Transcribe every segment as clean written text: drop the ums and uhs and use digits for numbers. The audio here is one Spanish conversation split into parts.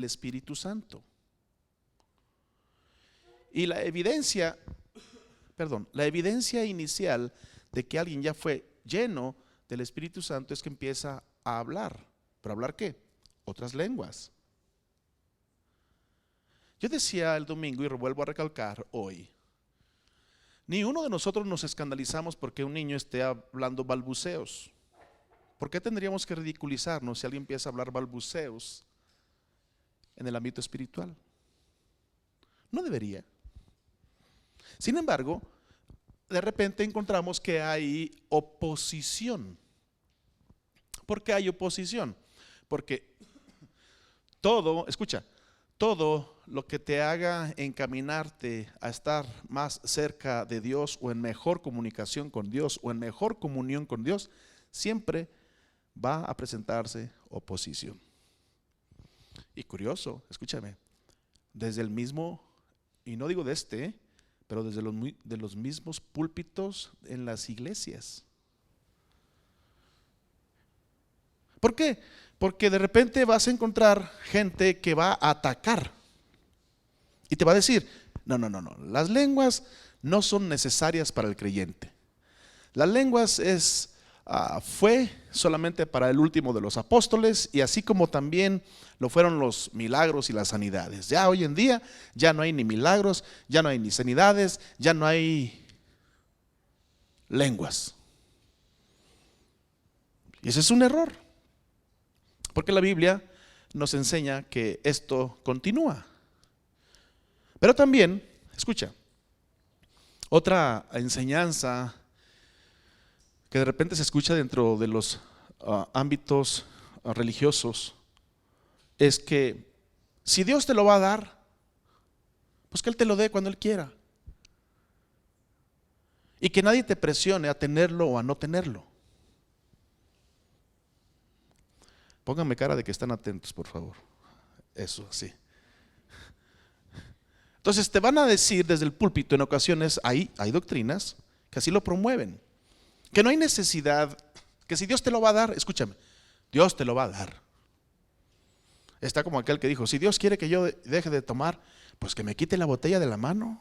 el Espíritu Santo. Y la evidencia inicial de que alguien ya fue lleno del Espíritu Santo es que empieza a hablar. ¿Pero hablar qué? Otras lenguas. Yo decía el domingo y vuelvo a recalcar hoy, ni uno de nosotros nos escandalizamos porque un niño esté hablando balbuceos. ¿Por qué tendríamos que ridiculizarnos si alguien empieza a hablar balbuceos en el ámbito espiritual? No debería. Sin embargo, de repente encontramos que hay oposición. ¿Por qué hay oposición? Porque todo lo que te haga encaminarte a estar más cerca de Dios o en mejor comunicación con Dios o en mejor comunión con Dios, siempre va a presentarse oposición. Y curioso, escúchame, desde el mismo, y no digo de este, pero desde los mismos púlpitos en las iglesias. ¿Por qué? Porque de repente vas a encontrar gente que va a atacar y te va a decir, no, las lenguas no son necesarias para el creyente. Las lenguas fue solamente para el último de los apóstoles, y así como también lo fueron los milagros y las sanidades. Ya hoy en día ya no hay ni milagros, ya no hay ni sanidades, ya no hay lenguas. Y ese es un error, porque la Biblia nos enseña que esto continúa. Pero también, escucha, otra enseñanza que de repente se escucha dentro de los ámbitos religiosos es que si Dios te lo va a dar, pues que Él te lo dé cuando Él quiera. Y que nadie te presione a tenerlo o a no tenerlo. Pónganme cara de que están atentos, por favor. Eso, así. Entonces te van a decir desde el púlpito en ocasiones, hay doctrinas que así lo promueven, que no hay necesidad, que si Dios te lo va a dar, escúchame, Dios te lo va a dar. Está como aquel que dijo, si Dios quiere que yo deje de tomar, pues que me quite la botella de la mano.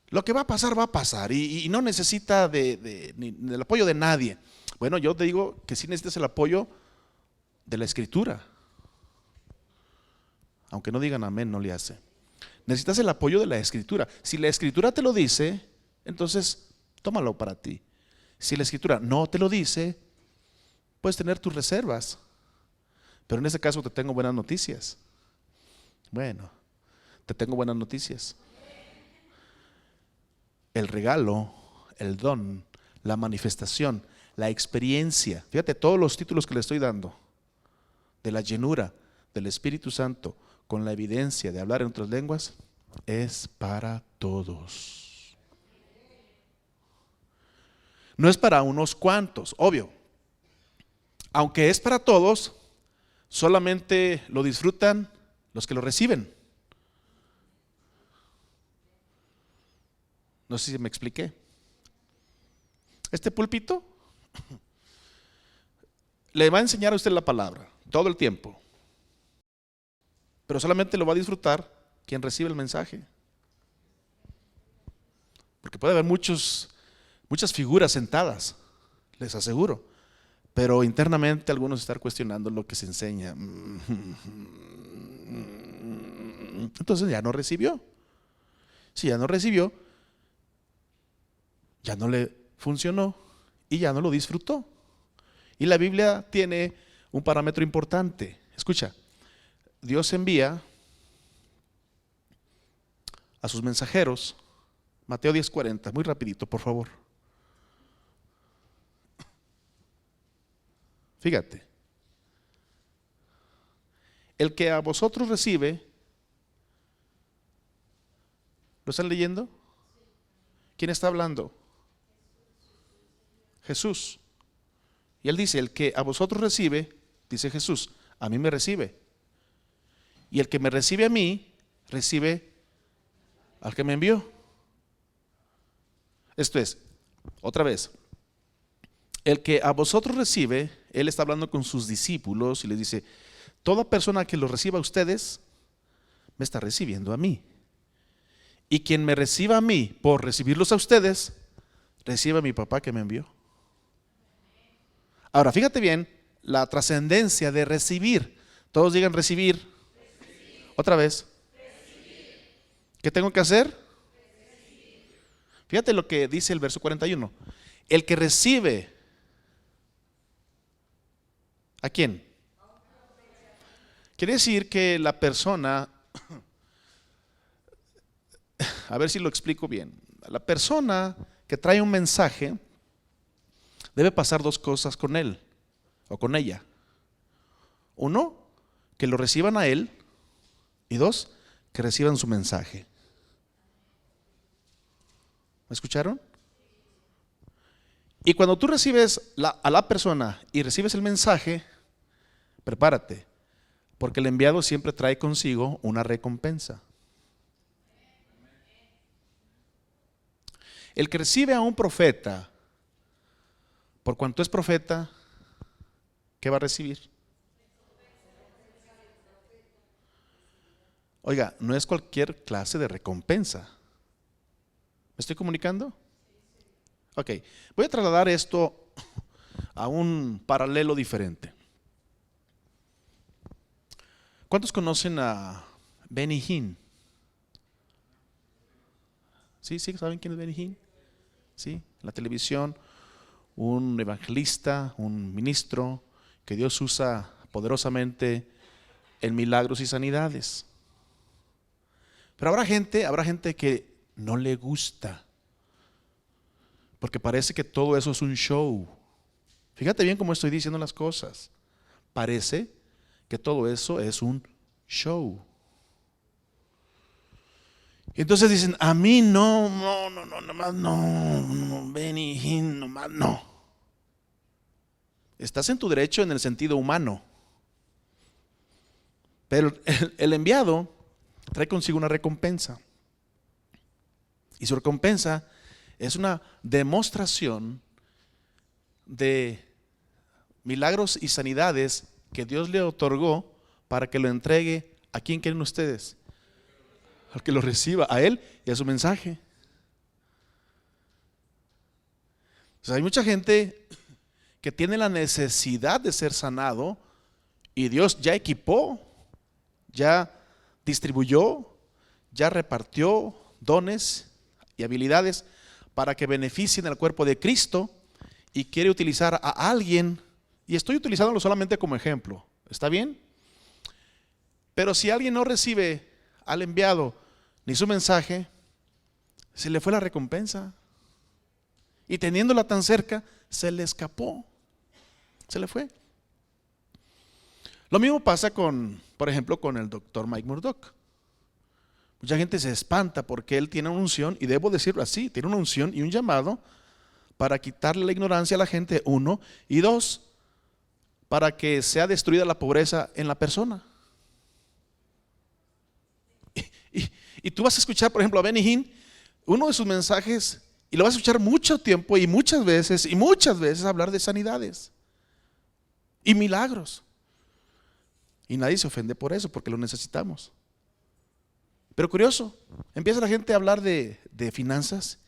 Lo que va a pasar y no necesita del apoyo de nadie. Bueno, yo te digo que sí necesitas el apoyo de la Escritura. Aunque no digan amén, no le hace. Necesitas el apoyo de la Escritura. Si la Escritura te lo dice, entonces tómalo para ti. Si la Escritura no te lo dice, puedes tener tus reservas. Pero en ese caso te tengo buenas noticias. Bueno, te tengo buenas noticias. El regalo, el don, la manifestación, la experiencia, fíjate todos los títulos que le estoy dando, de la llenura del Espíritu Santo con la evidencia de hablar en otras lenguas, es para todos. No es para unos cuantos, obvio. Aunque es para todos, solamente lo disfrutan los que lo reciben. No sé si me expliqué. Este púlpito le va a enseñar a usted la palabra todo el tiempo, pero solamente lo va a disfrutar quien recibe el mensaje. Porque puede haber muchas figuras sentadas, les aseguro, pero internamente algunos están cuestionando lo que se enseña. Entonces ya no recibió. Si ya no recibió, ya no le funcionó y ya no lo disfrutó. Y la Biblia tiene un parámetro importante. Escucha, Dios envía a sus mensajeros. Mateo 10:40, muy rapidito, por favor. Fíjate. El que a vosotros recibe, ¿lo están leyendo? ¿Quién está hablando? Jesús. Y él dice, el que a vosotros recibe, dice Jesús, a mí me recibe. Y el que me recibe a mí, recibe al que me envió. Esto es, otra vez, el que a vosotros recibe, Él está hablando con sus discípulos y les dice, toda persona que los reciba a ustedes, me está recibiendo a mí. Y quien me reciba a mí por recibirlos a ustedes, recibe a mi papá que me envió. Ahora, fíjate bien la trascendencia de recibir. Todos digan recibir. Otra vez. ¿Qué tengo que hacer? Fíjate lo que dice el verso 41. El que recibe, ¿a quién? Quiere decir que la persona, a ver si lo explico bien, la persona que trae un mensaje debe pasar dos cosas con él o con ella. Uno, que lo reciban a él, y dos, que reciban su mensaje. ¿Me escucharon? Y cuando tú recibes a la persona y recibes el mensaje, prepárate, porque el enviado siempre trae consigo una recompensa. El que recibe a un profeta, por cuanto es profeta, ¿qué va a recibir? Oiga, no es cualquier clase de recompensa. ¿Me estoy comunicando? Ok, voy a trasladar esto a un paralelo diferente. ¿Cuántos conocen a Benny Hinn? ¿Sí? ¿Saben quién es Benny Hinn? ¿Sí? En la televisión, un evangelista, un ministro que Dios usa poderosamente en milagros y sanidades. Pero habrá gente que no le gusta, porque parece que todo eso es un show. Fíjate bien cómo estoy diciendo las cosas. Parece que todo eso es un show. Entonces dicen, a mí no, nomás no, Benny Hinn, nomás no. Estás en tu derecho en el sentido humano. Pero el enviado trae consigo una recompensa. Y su recompensa es una demostración de milagros y sanidades que Dios le otorgó para que lo entregue. ¿A quién quieren ustedes? Al que lo reciba, a él y a su mensaje. O sea, hay mucha gente que tiene la necesidad de ser sanado y Dios ya equipó, ya distribuyó, ya repartió dones y habilidades para que beneficien al cuerpo de Cristo, y quiere utilizar a alguien, y estoy utilizándolo solamente como ejemplo, ¿está bien? Pero si alguien no recibe al enviado ni su mensaje, se le fue la recompensa, y teniéndola tan cerca, se le escapó, se le fue. Lo mismo pasa con, por ejemplo, con el doctor Mike Murdock. Mucha gente se espanta porque él tiene una unción, y debo decirlo así, tiene una unción y un llamado para quitarle la ignorancia a la gente, uno, y dos, para que sea destruida la pobreza en la persona. Y tú vas a escuchar, por ejemplo, a Benny Hinn, uno de sus mensajes, y lo vas a escuchar mucho tiempo y muchas veces hablar de sanidades y milagros. Y nadie se ofende por eso, porque lo necesitamos. Pero curioso, empieza la gente a hablar de finanzas,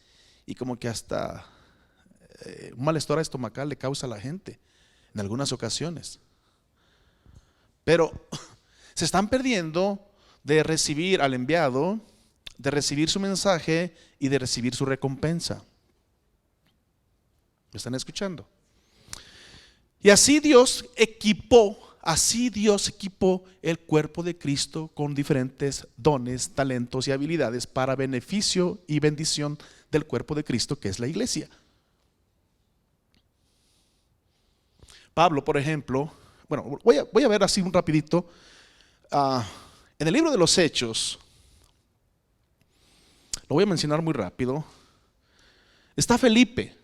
y como que hasta un malestar estomacal le causa a la gente en algunas ocasiones. Pero se están perdiendo de recibir al enviado, de recibir su mensaje y de recibir su recompensa. ¿Me están escuchando? Y así Dios equipó el cuerpo de Cristo con diferentes dones, talentos y habilidades para beneficio y bendición del cuerpo de Cristo, que es la iglesia. Pablo, por ejemplo, bueno, voy a ver así un rapidito. En el libro de los Hechos, lo voy a mencionar muy rápido, está Felipe.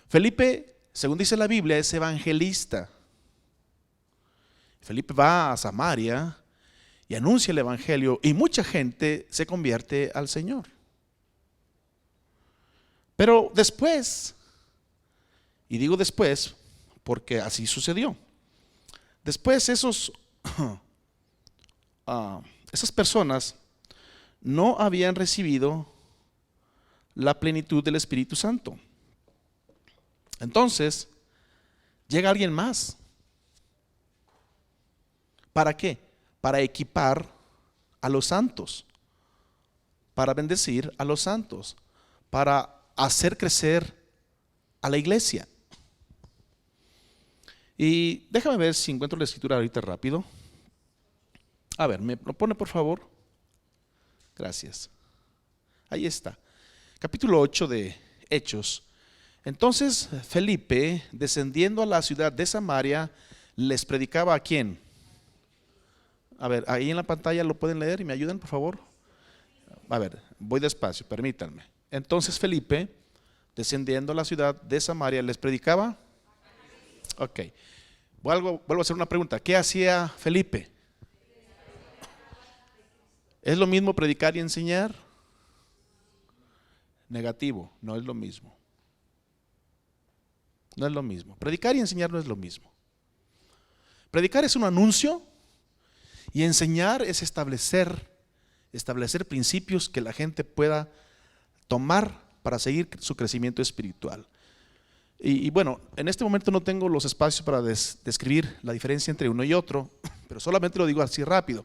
Felipe, según dice la Biblia, es evangelista. Felipe va a Samaria y anuncia el evangelio, y mucha gente se convierte al Señor. Pero después Y digo después porque así sucedió. Después esas personas no habían recibido la plenitud del Espíritu Santo. Entonces, llega alguien más. ¿Para qué? Para equipar a los santos, para bendecir a los santos, para hacer crecer a la iglesia. Y déjame ver si encuentro la escritura ahorita rápido. A ver, ¿me lo pone por favor? Gracias. Ahí está. Capítulo 8 de Hechos. Entonces Felipe, descendiendo a la ciudad de Samaria, les predicaba ¿a quién? A ver, ahí en la pantalla lo pueden leer y me ayudan, por favor. A ver, voy despacio, permítanme. Entonces Felipe, descendiendo a la ciudad de Samaria, les predicaba. Ok. Vuelvo a hacer una pregunta. ¿Qué hacía Felipe? ¿Es lo mismo predicar y enseñar? Negativo, no es lo mismo. No es lo mismo. Predicar y enseñar no es lo mismo. Predicar es un anuncio y enseñar es establecer principios que la gente pueda tomar para seguir su crecimiento espiritual. Y bueno, en este momento no tengo los espacios para describir la diferencia entre uno y otro, pero solamente lo digo así rápido.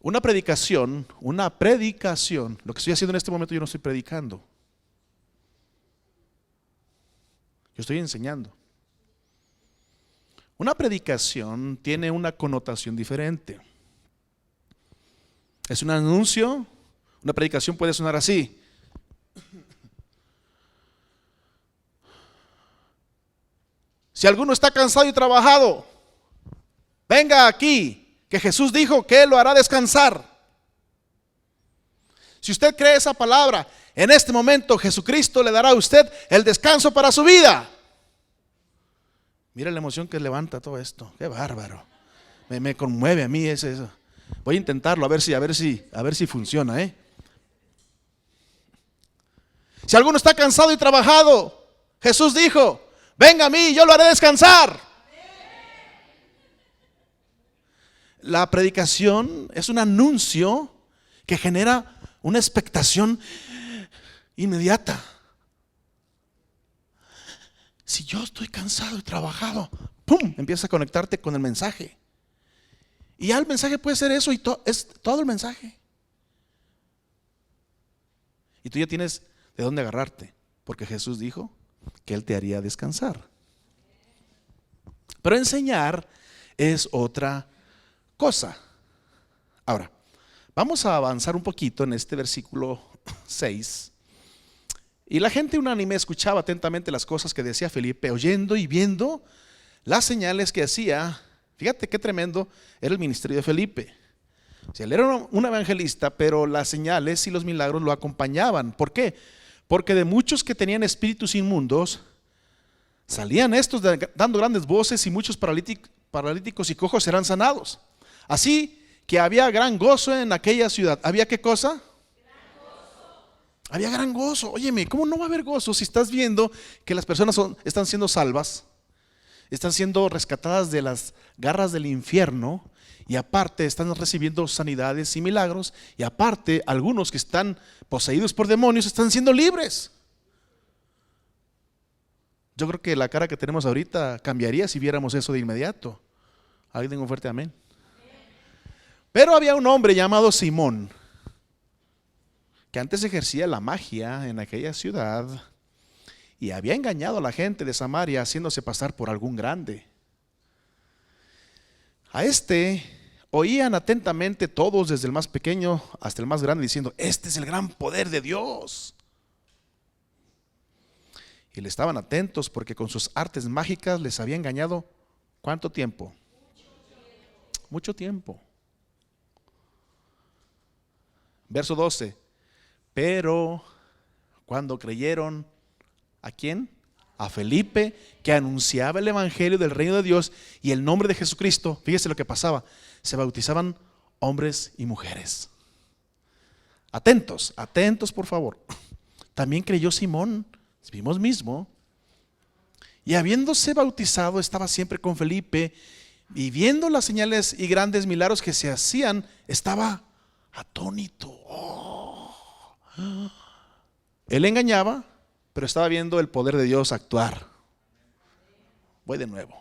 Una predicación, lo que estoy haciendo en este momento, yo no estoy predicando. Yo estoy enseñando. Una predicación tiene una connotación diferente. Es un anuncio. Una predicación puede sonar así. Si alguno está cansado y trabajado, venga aquí, que Jesús dijo que Él lo hará descansar. Si usted cree esa palabra, en este momento Jesucristo le dará a usted el descanso para su vida. Mira la emoción que levanta todo esto. Qué bárbaro. Me conmueve a mí eso. Voy a intentarlo a ver si funciona, Si alguno está cansado y trabajado, Jesús dijo, venga a mí, yo lo haré descansar. La predicación es un anuncio que genera una expectación inmediata. Si yo estoy cansado y trabajado, ¡pum!, empieza a conectarte con el mensaje. Y ya el mensaje puede ser eso y es todo el mensaje. Y tú ya tienes de dónde agarrarte, porque Jesús dijo que Él te haría descansar. Pero enseñar es otra cosa. Ahora, vamos a avanzar un poquito en este versículo 6. Y la gente unánime escuchaba atentamente las cosas que decía Felipe, oyendo y viendo las señales que hacía. Fíjate qué tremendo era el ministerio de Felipe. O sea, él era un evangelista, pero las señales y los milagros lo acompañaban. ¿Por qué? Porque de muchos que tenían espíritus inmundos, salían estos dando grandes voces y muchos paralíticos y cojos eran sanados. Así que había gran gozo en aquella ciudad. ¿Había qué cosa? Había gran gozo. Óyeme, ¿cómo no va a haber gozo si estás viendo que las personas están siendo salvas? Están siendo rescatadas de las garras del infierno y aparte están recibiendo sanidades y milagros y aparte algunos que están poseídos por demonios están siendo libres. Yo creo que la cara que tenemos ahorita cambiaría si viéramos eso de inmediato. ¿Alguien diga un fuerte amén? Pero había un hombre llamado Simón que antes ejercía la magia en aquella ciudad y había engañado a la gente de Samaria haciéndose pasar por algún grande. A este oían atentamente todos, desde el más pequeño hasta el más grande, diciendo, este es el gran poder de Dios. Y le estaban atentos porque con sus artes mágicas les había engañado. ¿Cuánto tiempo? Mucho tiempo. Verso 12. Pero cuando creyeron, ¿a quién? A Felipe, que anunciaba el evangelio del reino de Dios y el nombre de Jesucristo. Fíjese lo que pasaba. Se bautizaban hombres y mujeres. Atentos, atentos por favor. También creyó Simón mismo. Y habiéndose bautizado, estaba siempre con Felipe, y viendo las señales y grandes milagros que se hacían, estaba atónito. Él engañaba, pero estaba viendo el poder de Dios actuar. Voy de nuevo.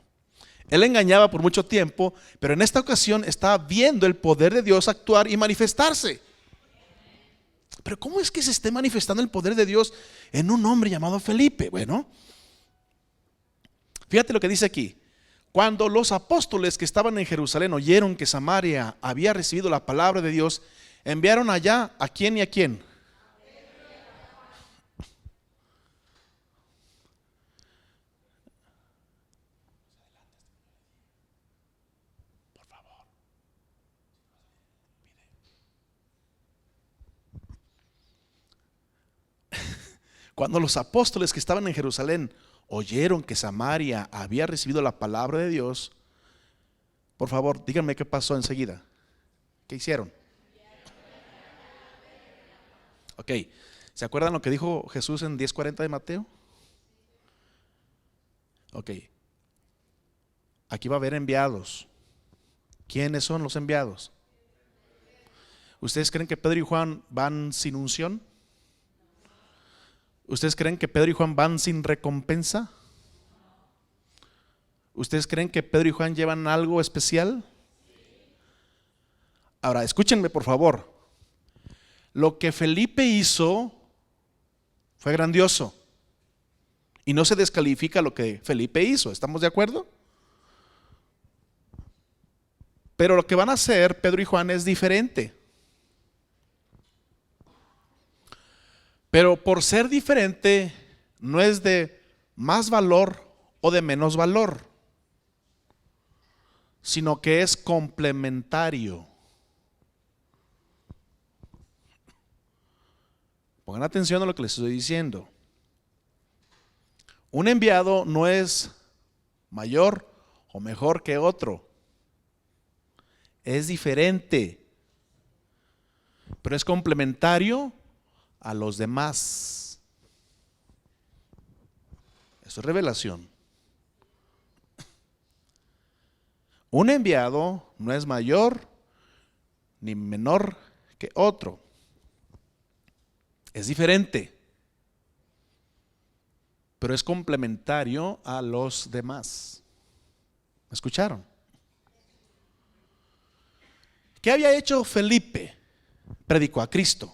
Él engañaba por mucho tiempo, pero en esta ocasión estaba viendo el poder de Dios actuar y manifestarse. Pero ¿cómo es que se esté manifestando el poder de Dios en un hombre llamado Felipe? Bueno, fíjate lo que dice aquí. Cuando los apóstoles que estaban en Jerusalén oyeron que Samaria había recibido la palabra de Dios, enviaron allá ¿a quién y a quién? Por favor. Cuando los apóstoles que estaban en Jerusalén oyeron que Samaria había recibido la palabra de Dios, por favor, díganme qué pasó enseguida. ¿Qué hicieron? Ok, ¿se acuerdan lo que dijo Jesús en 10:40 de Mateo? Ok, aquí va a haber enviados. ¿Quiénes son los enviados? ¿Ustedes creen que Pedro y Juan van sin unción? ¿Ustedes creen que Pedro y Juan van sin recompensa? ¿Ustedes creen que Pedro y Juan llevan algo especial? Ahora, escúchenme por favor. Lo que Felipe hizo fue grandioso. Y no se descalifica lo que Felipe hizo. ¿Estamos de acuerdo? Pero lo que van a hacer Pedro y Juan es diferente. Pero por ser diferente, no es de más valor o de menos valor, sino que es complementario. Pongan atención a lo que les estoy diciendo. Un enviado no es mayor o mejor que otro. Es diferente, pero es complementario a los demás. Eso es revelación. Un enviado no es mayor ni menor que otro. Es diferente, pero es complementario a los demás. ¿Me escucharon? ¿Qué había hecho Felipe? Predicó a Cristo.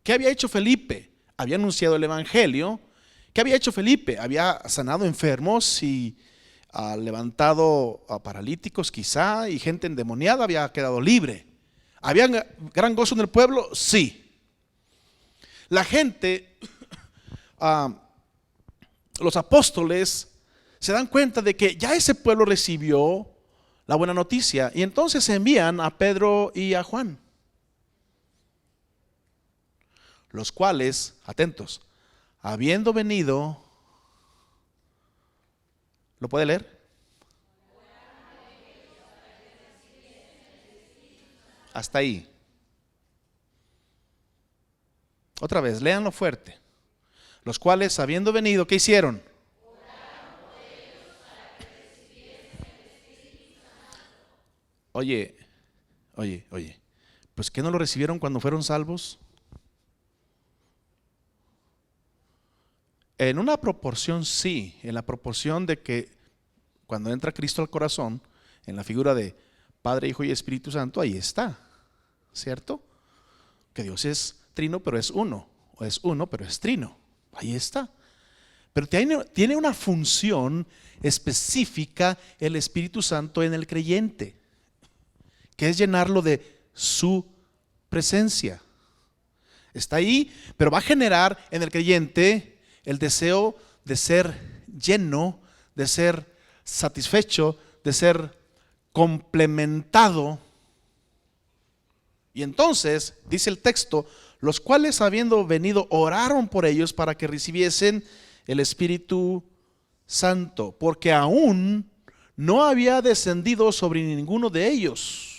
¿Qué había hecho Felipe? Había anunciado el evangelio. ¿Qué había hecho Felipe? Había sanado enfermos y levantado a paralíticos quizá, y gente endemoniada había quedado libre. ¿Había gran gozo en el pueblo? Sí. La gente, los apóstoles se dan cuenta de que ya ese pueblo recibió la buena noticia, y entonces envían a Pedro y a Juan, los cuales, atentos, habiendo venido, ¿lo puede leer? Hasta ahí. Otra vez, léanlo fuerte. Los cuales, habiendo venido, ¿qué hicieron? Oye, pues ¿qué no lo recibieron cuando fueron salvos? En una proporción sí, en la proporción de que cuando entra Cristo al corazón, en la figura de Padre, Hijo y Espíritu Santo, ahí está, ¿cierto? Que Dios es trino, pero es uno, o es uno, pero es trino, ahí está. Pero tiene una función específica el Espíritu Santo en el creyente, que es llenarlo de su presencia. Está ahí, pero va a generar en el creyente el deseo de ser lleno, de ser satisfecho, de ser complementado. Y entonces, dice el texto, los cuales habiendo venido oraron por ellos para que recibiesen el Espíritu Santo, porque aún no había descendido sobre ninguno de ellos,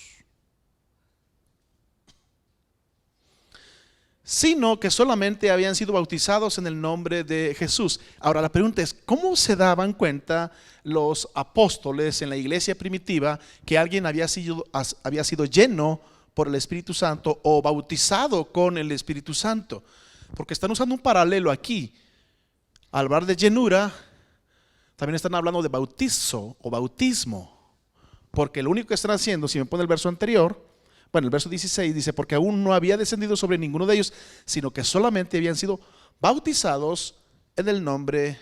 sino que solamente habían sido bautizados en el nombre de Jesús. Ahora la pregunta es, ¿cómo se daban cuenta los apóstoles en la iglesia primitiva que alguien había sido lleno por el Espíritu Santo o bautizado con el Espíritu Santo? Porque están usando un paralelo aquí. Al hablar de llenura, también están hablando de bautizo o bautismo. Porque lo único que están haciendo, si me pone el verso anterior, bueno, el verso 16 dice, porque aún no había descendido sobre ninguno de ellos, sino que solamente habían sido bautizados en el nombre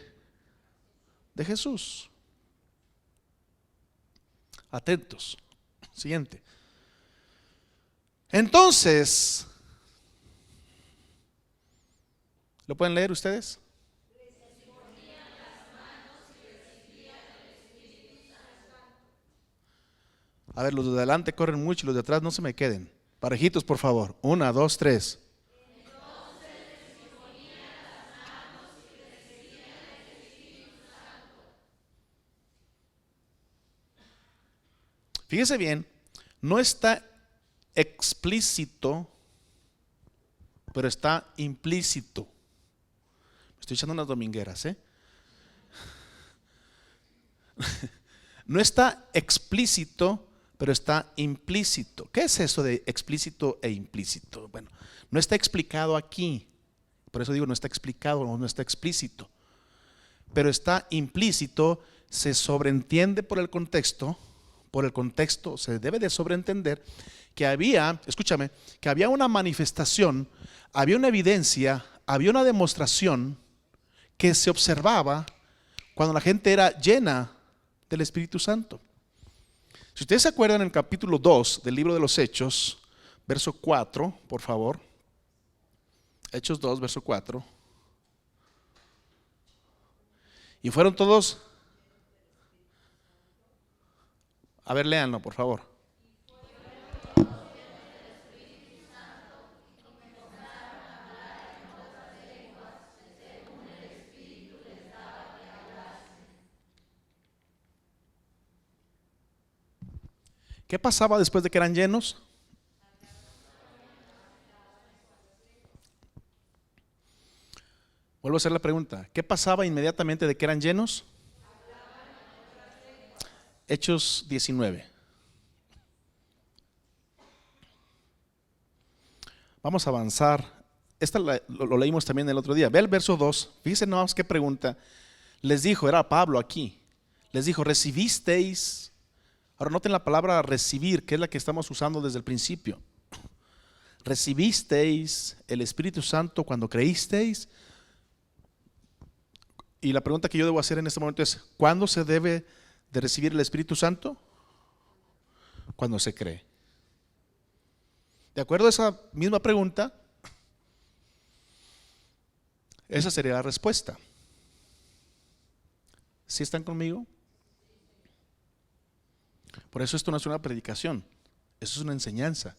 de Jesús. Atentos. Siguiente. Entonces, ¿lo pueden leer ustedes? A ver, los de adelante corren mucho y los de atrás no se me queden. Parejitos, por favor. 1, 2, 3. Fíjese bien, no está explícito, pero está implícito. Me estoy echando unas domingueras, ¿eh? No está explícito, pero está implícito. ¿Qué es eso de explícito e implícito? Bueno, no está explicado aquí. Por eso digo, no está explicado o no está explícito. Pero está implícito, se sobreentiende por el contexto. Por el contexto se debe de sobreentender que había, escúchame, que había una manifestación, había una evidencia, había una demostración que se observaba cuando la gente era llena del Espíritu Santo. Si ustedes se acuerdan, en el capítulo 2 del libro de los Hechos, verso 4, por favor. Hechos 2, verso 4. Y fueron todos. A ver, léanlo, por favor. ¿Qué pasaba después de que eran llenos? Vuelvo a hacer la pregunta. ¿Qué pasaba inmediatamente de que eran llenos? Hechos 19. Vamos a avanzar. Lo leímos también el otro día. Ve el verso 2. Fíjense nomás qué pregunta. Les dijo, era Pablo aquí. Les dijo, ¿recibisteis? Ahora noten la palabra recibir, que es la que estamos usando desde el principio. ¿Recibisteis el Espíritu Santo cuando creísteis? Y la pregunta que yo debo hacer en este momento es, ¿cuándo se debe de recibir el Espíritu Santo? Cuando se cree. De acuerdo a esa misma pregunta, esa sería la respuesta. ¿Sí están conmigo? Por eso esto no es una predicación, eso es una enseñanza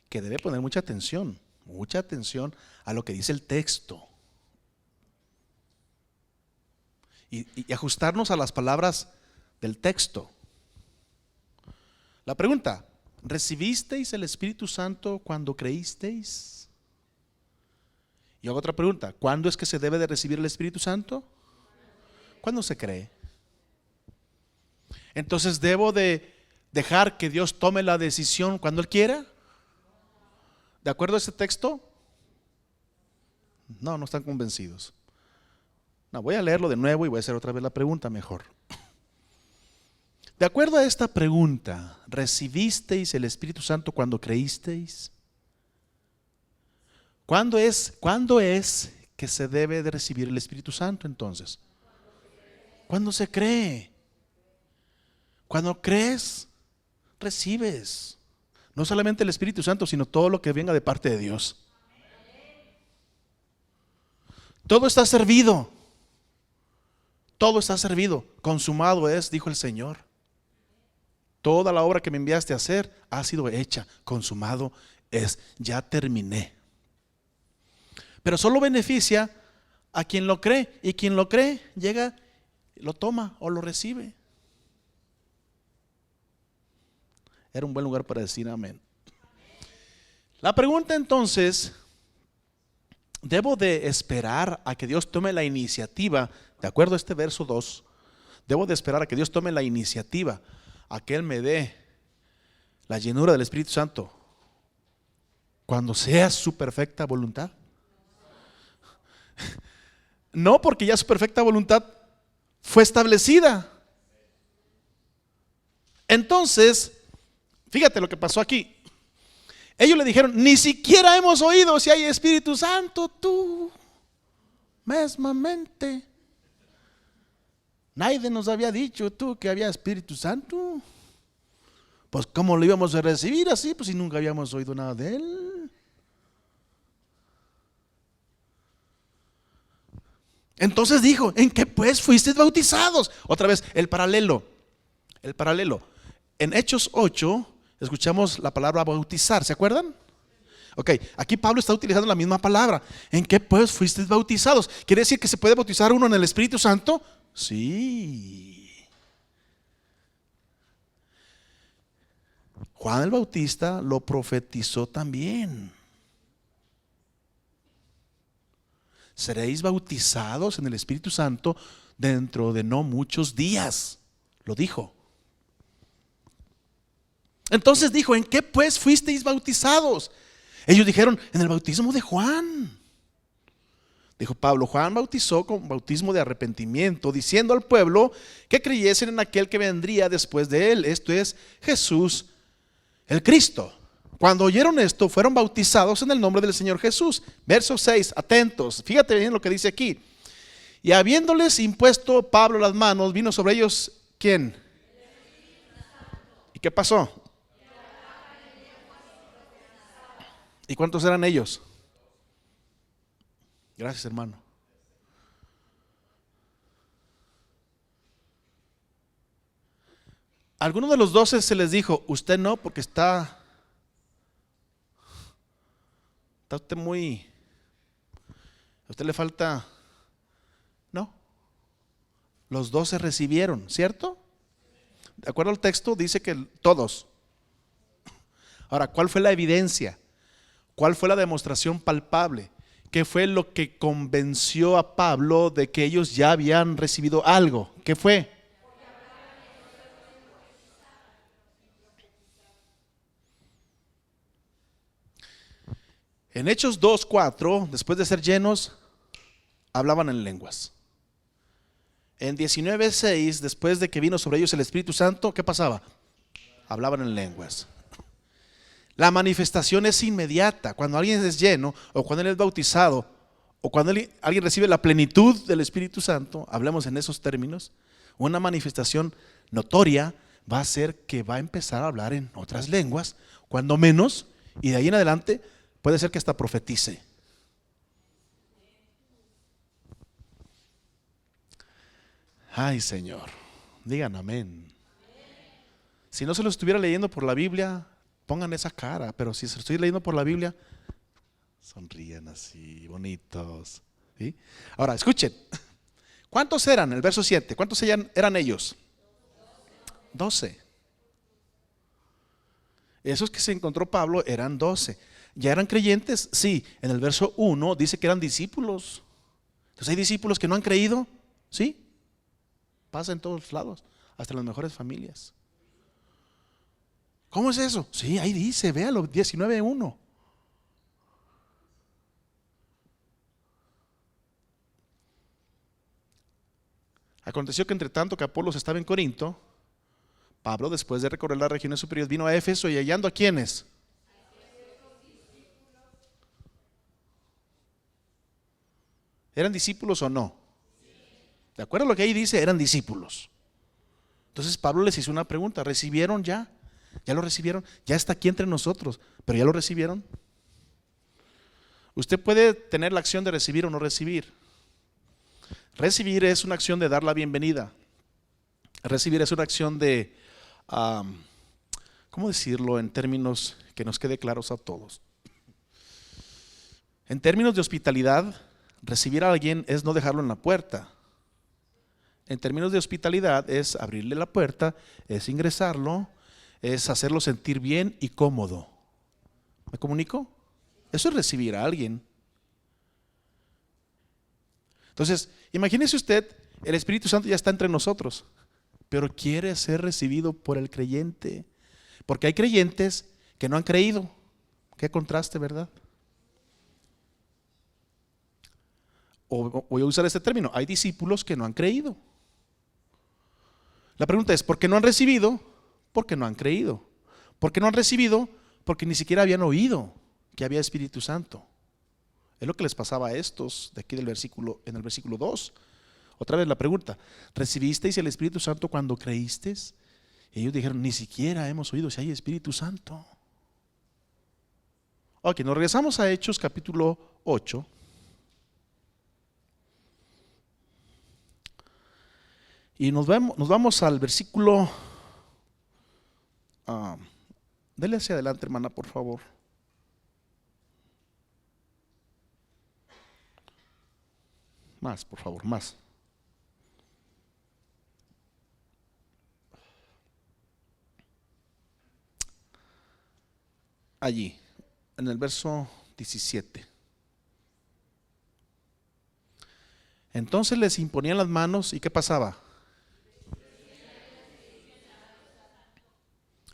que debe poner mucha atención a lo que dice el texto. Y ajustarnos a las palabras del texto. La pregunta, ¿recibisteis el Espíritu Santo cuando creísteis? Y hago otra pregunta, ¿cuándo es que se debe de recibir el Espíritu Santo? ¿Cuándo se cree? Entonces, ¿debo de dejar que Dios tome la decisión cuando Él quiera? ¿De acuerdo a ese texto? No, no están convencidos. No, voy a leerlo de nuevo y voy a hacer otra vez la pregunta mejor. De acuerdo a esta pregunta, ¿recibisteis el Espíritu Santo cuando creísteis? ¿Cuándo es que se debe de recibir el Espíritu Santo entonces? Cuando se cree. Cuando crees, recibes. No solamente el Espíritu Santo, sino todo lo que venga de parte de Dios. Todo está servido. Todo está servido. Consumado es, dijo el Señor. Toda la obra que me enviaste a hacer ha sido hecha. Consumado es. Ya terminé. Pero solo beneficia a quien lo cree. Y quien lo cree, llega, lo toma o lo recibe. Era un buen lugar para decir amén. La pregunta entonces debo de esperar a que Dios tome la iniciativa, de acuerdo a este verso 2, debo de esperar a que Dios tome la iniciativa, a que Él me dé la llenura del Espíritu Santo cuando sea su perfecta voluntad. No, porque ya su perfecta voluntad fue establecida. Entonces, fíjate lo que pasó aquí. Ellos le dijeron, ni siquiera hemos oído si hay Espíritu Santo, tú mesmamente. Nadie nos había dicho tú que había Espíritu Santo. Pues ¿cómo lo íbamos a recibir así? Pues si nunca habíamos oído nada de Él. Entonces dijo, ¿en qué pues fuisteis bautizados? Otra vez, el paralelo. En Hechos 8 escuchamos la palabra bautizar, ¿se acuerdan? Ok, aquí Pablo está utilizando la misma palabra. ¿En qué pues fuisteis bautizados? ¿Quiere decir que se puede bautizar uno en el Espíritu Santo? Sí. Juan el Bautista lo profetizó también. Seréis bautizados en el Espíritu Santo dentro de no muchos días, lo dijo. Entonces dijo, ¿en qué pues fuisteis bautizados? Ellos dijeron, en el bautismo de Juan. Dijo Pablo, Juan bautizó con bautismo de arrepentimiento, diciendo al pueblo que creyesen en aquel que vendría después de él, esto es Jesús el Cristo. Cuando oyeron esto, fueron bautizados en el nombre del Señor Jesús. Verso 6, atentos, fíjate bien lo que dice aquí. Y habiéndoles impuesto Pablo las manos, vino sobre ellos, ¿quién? ¿Y qué pasó? ¿Y cuántos eran ellos? Gracias, hermano. Algunos de los 12 se les dijo, usted no, porque está usted muy, a usted le falta. No, los 12 recibieron, ¿cierto? De acuerdo al texto dice que todos. Ahora, ¿cuál fue la evidencia? ¿Cuál fue la demostración palpable? ¿Qué fue lo que convenció a Pablo de que ellos ya habían recibido algo? ¿Qué fue? En Hechos 2:4, después de ser llenos, hablaban en lenguas. En 19:6, después de que vino sobre ellos el Espíritu Santo, ¿qué pasaba? Hablaban en lenguas. La manifestación es inmediata. Cuando alguien es lleno, o cuando él es bautizado, o cuando alguien recibe la plenitud del Espíritu Santo, hablemos en esos términos, una manifestación notoria va a ser que va a empezar a hablar en otras lenguas, cuando menos, y de ahí en adelante puede ser que hasta profetice. Ay, Señor, digan amén. Si no se lo estuviera leyendo por la Biblia, pongan esa cara, pero si se lo estoy leyendo por la Biblia, sonríen así, bonitos. ¿Sí? Ahora, escuchen. ¿Cuántos eran? El verso 7. ¿Cuántos eran ellos? 12. Esos que se encontró Pablo eran 12. ¿Ya eran creyentes? Sí. En el verso 1 dice que eran discípulos. Entonces hay discípulos que no han creído. ¿Sí? Pasa en todos lados, hasta en las mejores familias. ¿Cómo es eso? Sí, ahí dice, véalo, 19:1. Aconteció que entre tanto que Apolos estaba en Corinto, Pablo, después de recorrer las regiones superiores, vino a Éfeso y hallando a ¿quiénes? ¿Eran discípulos o no? De acuerdo a lo que ahí dice, eran discípulos. Entonces Pablo les hizo una pregunta, ¿recibieron ya? ¿Ya lo recibieron? Ya está aquí entre nosotros, pero ¿ya lo recibieron? Usted puede tener la acción de recibir o no recibir. Recibir es una acción de dar la bienvenida. Recibir es una acción de, ¿cómo decirlo en términos que nos quede claros a todos? En términos de hospitalidad, recibir a alguien es no dejarlo en la puerta. En términos de hospitalidad es abrirle la puerta, es ingresarlo, es hacerlo sentir bien y cómodo. ¿Me comunico? Eso es recibir a alguien. Entonces, imagínese usted, el Espíritu Santo ya está entre nosotros, pero quiere ser recibido por el creyente, porque hay creyentes que no han creído. Qué contraste, ¿verdad? O voy a usar este término, hay discípulos que no han creído. La pregunta es, ¿por qué no han recibido? Porque no han creído. ¿Por qué no han recibido? Porque ni siquiera habían oído que había Espíritu Santo. Es lo que les pasaba a estos de aquí del versículo, en el versículo 2. Otra vez la pregunta, ¿recibisteis el Espíritu Santo cuando creísteis? Y ellos dijeron, ni siquiera hemos oído si hay Espíritu Santo. Ok, nos regresamos a Hechos capítulo 8. Y nos vamos al versículo, dele hacia adelante, hermana, por favor. Más, por favor, más. Allí, en el verso 17. Entonces les imponían las manos y ¿qué pasaba?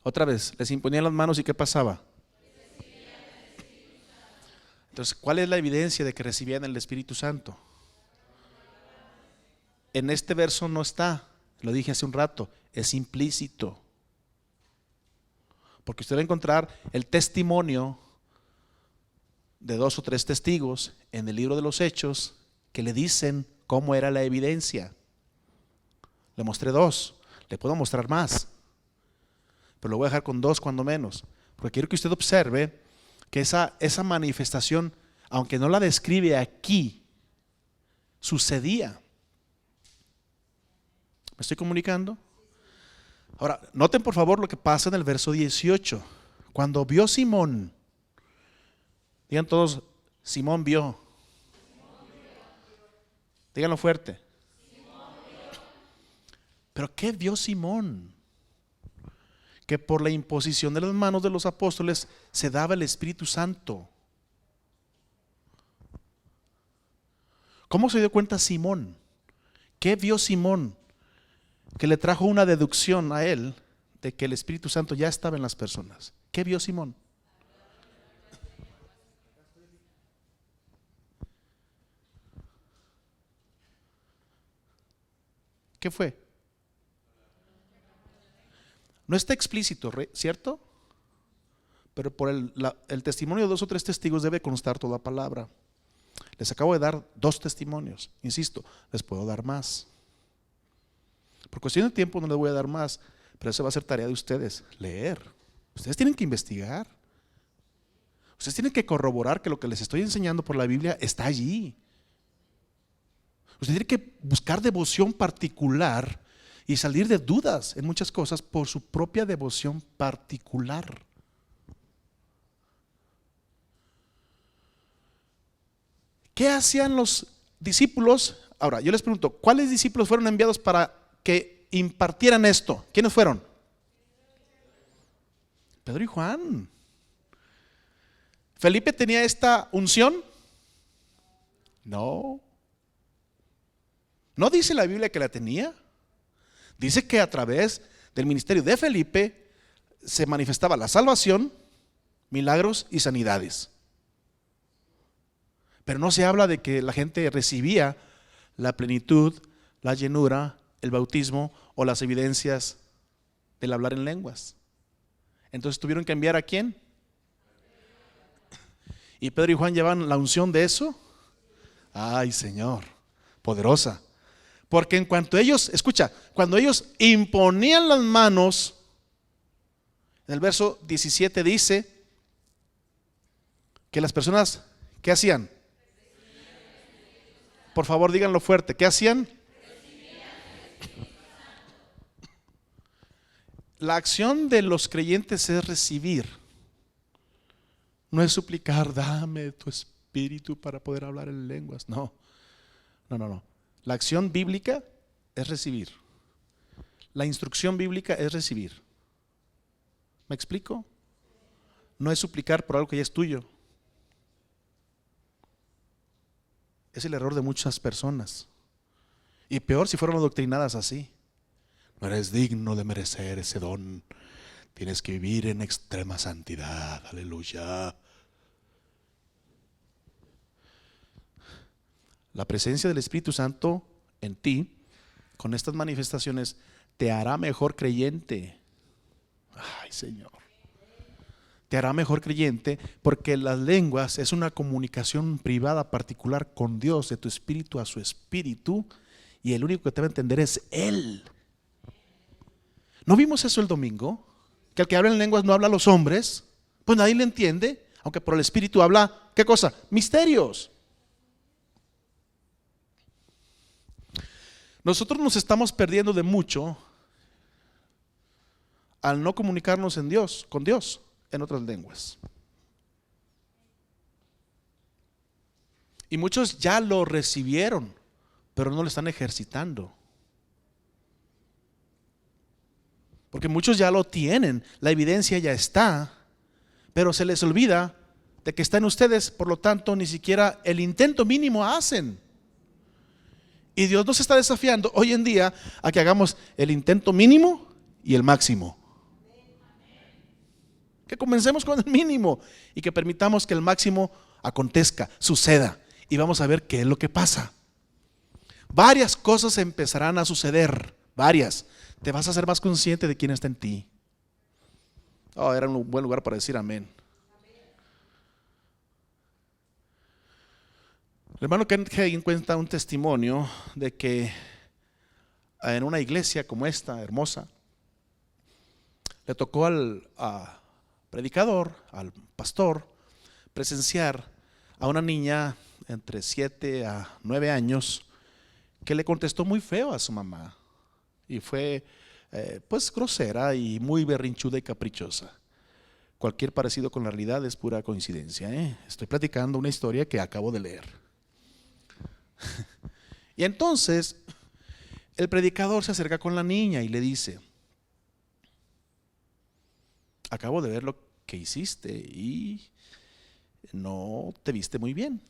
Otra vez, les imponían las manos y ¿qué pasaba? Entonces, ¿cuál es la evidencia de que recibían el Espíritu Santo? En este verso no está, lo dije hace un rato, es implícito. Porque usted va a encontrar el testimonio de 2 o 3 testigos en el libro de los Hechos que le dicen cómo era la evidencia. Le mostré 2, le puedo mostrar más, pero lo voy a dejar con 2 cuando menos, porque quiero que usted observe que esa manifestación, aunque no la describe aquí, sucedía. ¿Me estoy comunicando? Ahora, noten por favor lo que pasa en el verso 18. Cuando vio Simón, digan todos, Simón vio. Díganlo fuerte. Pero ¿qué vio Simón? Que por la imposición de las manos de los apóstoles se daba el Espíritu Santo. ¿Cómo se dio cuenta Simón? ¿Qué vio Simón? Que le trajo una deducción a él de que el Espíritu Santo ya estaba en las personas. ¿Qué vio Simón? ¿Qué fue? No está explícito, ¿cierto? Pero por el testimonio de 2 o 3 testigos debe constar toda palabra. Les acabo de dar 2 testimonios, insisto, les puedo dar más. Por cuestión de tiempo no les voy a dar más, pero eso va a ser tarea de ustedes, leer. Ustedes tienen que investigar. Ustedes tienen que corroborar que lo que les estoy enseñando por la Biblia está allí. Usted tiene que buscar devoción particular y salir de dudas en muchas cosas por su propia devoción particular. ¿Qué hacían los discípulos? Ahora, yo les pregunto, ¿cuáles discípulos fueron enviados para que impartieran esto? ¿Quiénes fueron? Pedro y Juan. ¿Felipe tenía esta unción? No. ¿No dice la Biblia que la tenía? Dice que a través del ministerio de Felipe se manifestaba la salvación, milagros y sanidades. Pero no se habla de que la gente recibía la plenitud, la llenura, el bautismo o las evidencias del hablar en lenguas. Entonces tuvieron que enviar ¿a quién? ¿Y Pedro y Juan llevan la unción de eso? Ay, Señor, poderosa. Porque en cuanto ellos, escucha, cuando ellos imponían las manos, en el verso 17 dice que las personas, ¿qué hacían? Por favor, díganlo fuerte, ¿qué hacían? La acción de los creyentes es recibir, no es suplicar, dame tu espíritu para poder hablar en lenguas. No. La acción bíblica es recibir. La instrucción bíblica es recibir. ¿Me explico? No es suplicar por algo que ya es tuyo. Es el error de muchas personas. Y peor si fueron adoctrinadas así. No eres digno de merecer ese don. Tienes que vivir en extrema santidad. Aleluya. La presencia del Espíritu Santo en ti, con estas manifestaciones, te hará mejor creyente. Ay, Señor. Te hará mejor creyente, porque las lenguas es una comunicación privada, particular con Dios, de tu espíritu a su espíritu, y el único que te va a entender es Él. ¿No vimos eso el domingo? Que el que habla en lenguas no habla a los hombres, pues nadie le entiende, aunque por el espíritu habla, ¿qué cosa? Misterios. Nosotros nos estamos perdiendo de mucho al no comunicarnos con Dios en otras lenguas. Y muchos ya lo recibieron, pero no lo están ejercitando. Porque muchos ya lo tienen, la evidencia ya está, pero se les olvida de que está en ustedes, por lo tanto ni siquiera el intento mínimo hacen. Y Dios nos está desafiando hoy en día a que hagamos el intento mínimo y el máximo. Que comencemos con el mínimo y que permitamos que el máximo acontezca, suceda, y vamos a ver qué es lo que pasa. Varias cosas empezarán a suceder, varias. Te vas a hacer más consciente de quién está en ti. Oh, era un buen lugar para decir amén. El hermano Kenneth Hagin cuenta un testimonio de que en una iglesia como esta, hermosa, le tocó al predicador, al pastor, presenciar a una niña entre 7 a 9 años que le contestó muy feo a su mamá y fue pues grosera y muy berrinchuda y caprichosa. Cualquier parecido con la realidad es pura coincidencia, ¿eh? Estoy platicando una historia que acabo de leer. Y entonces el predicador se acerca con la niña y le dice: acabo de ver lo que hiciste y no te viste muy bien.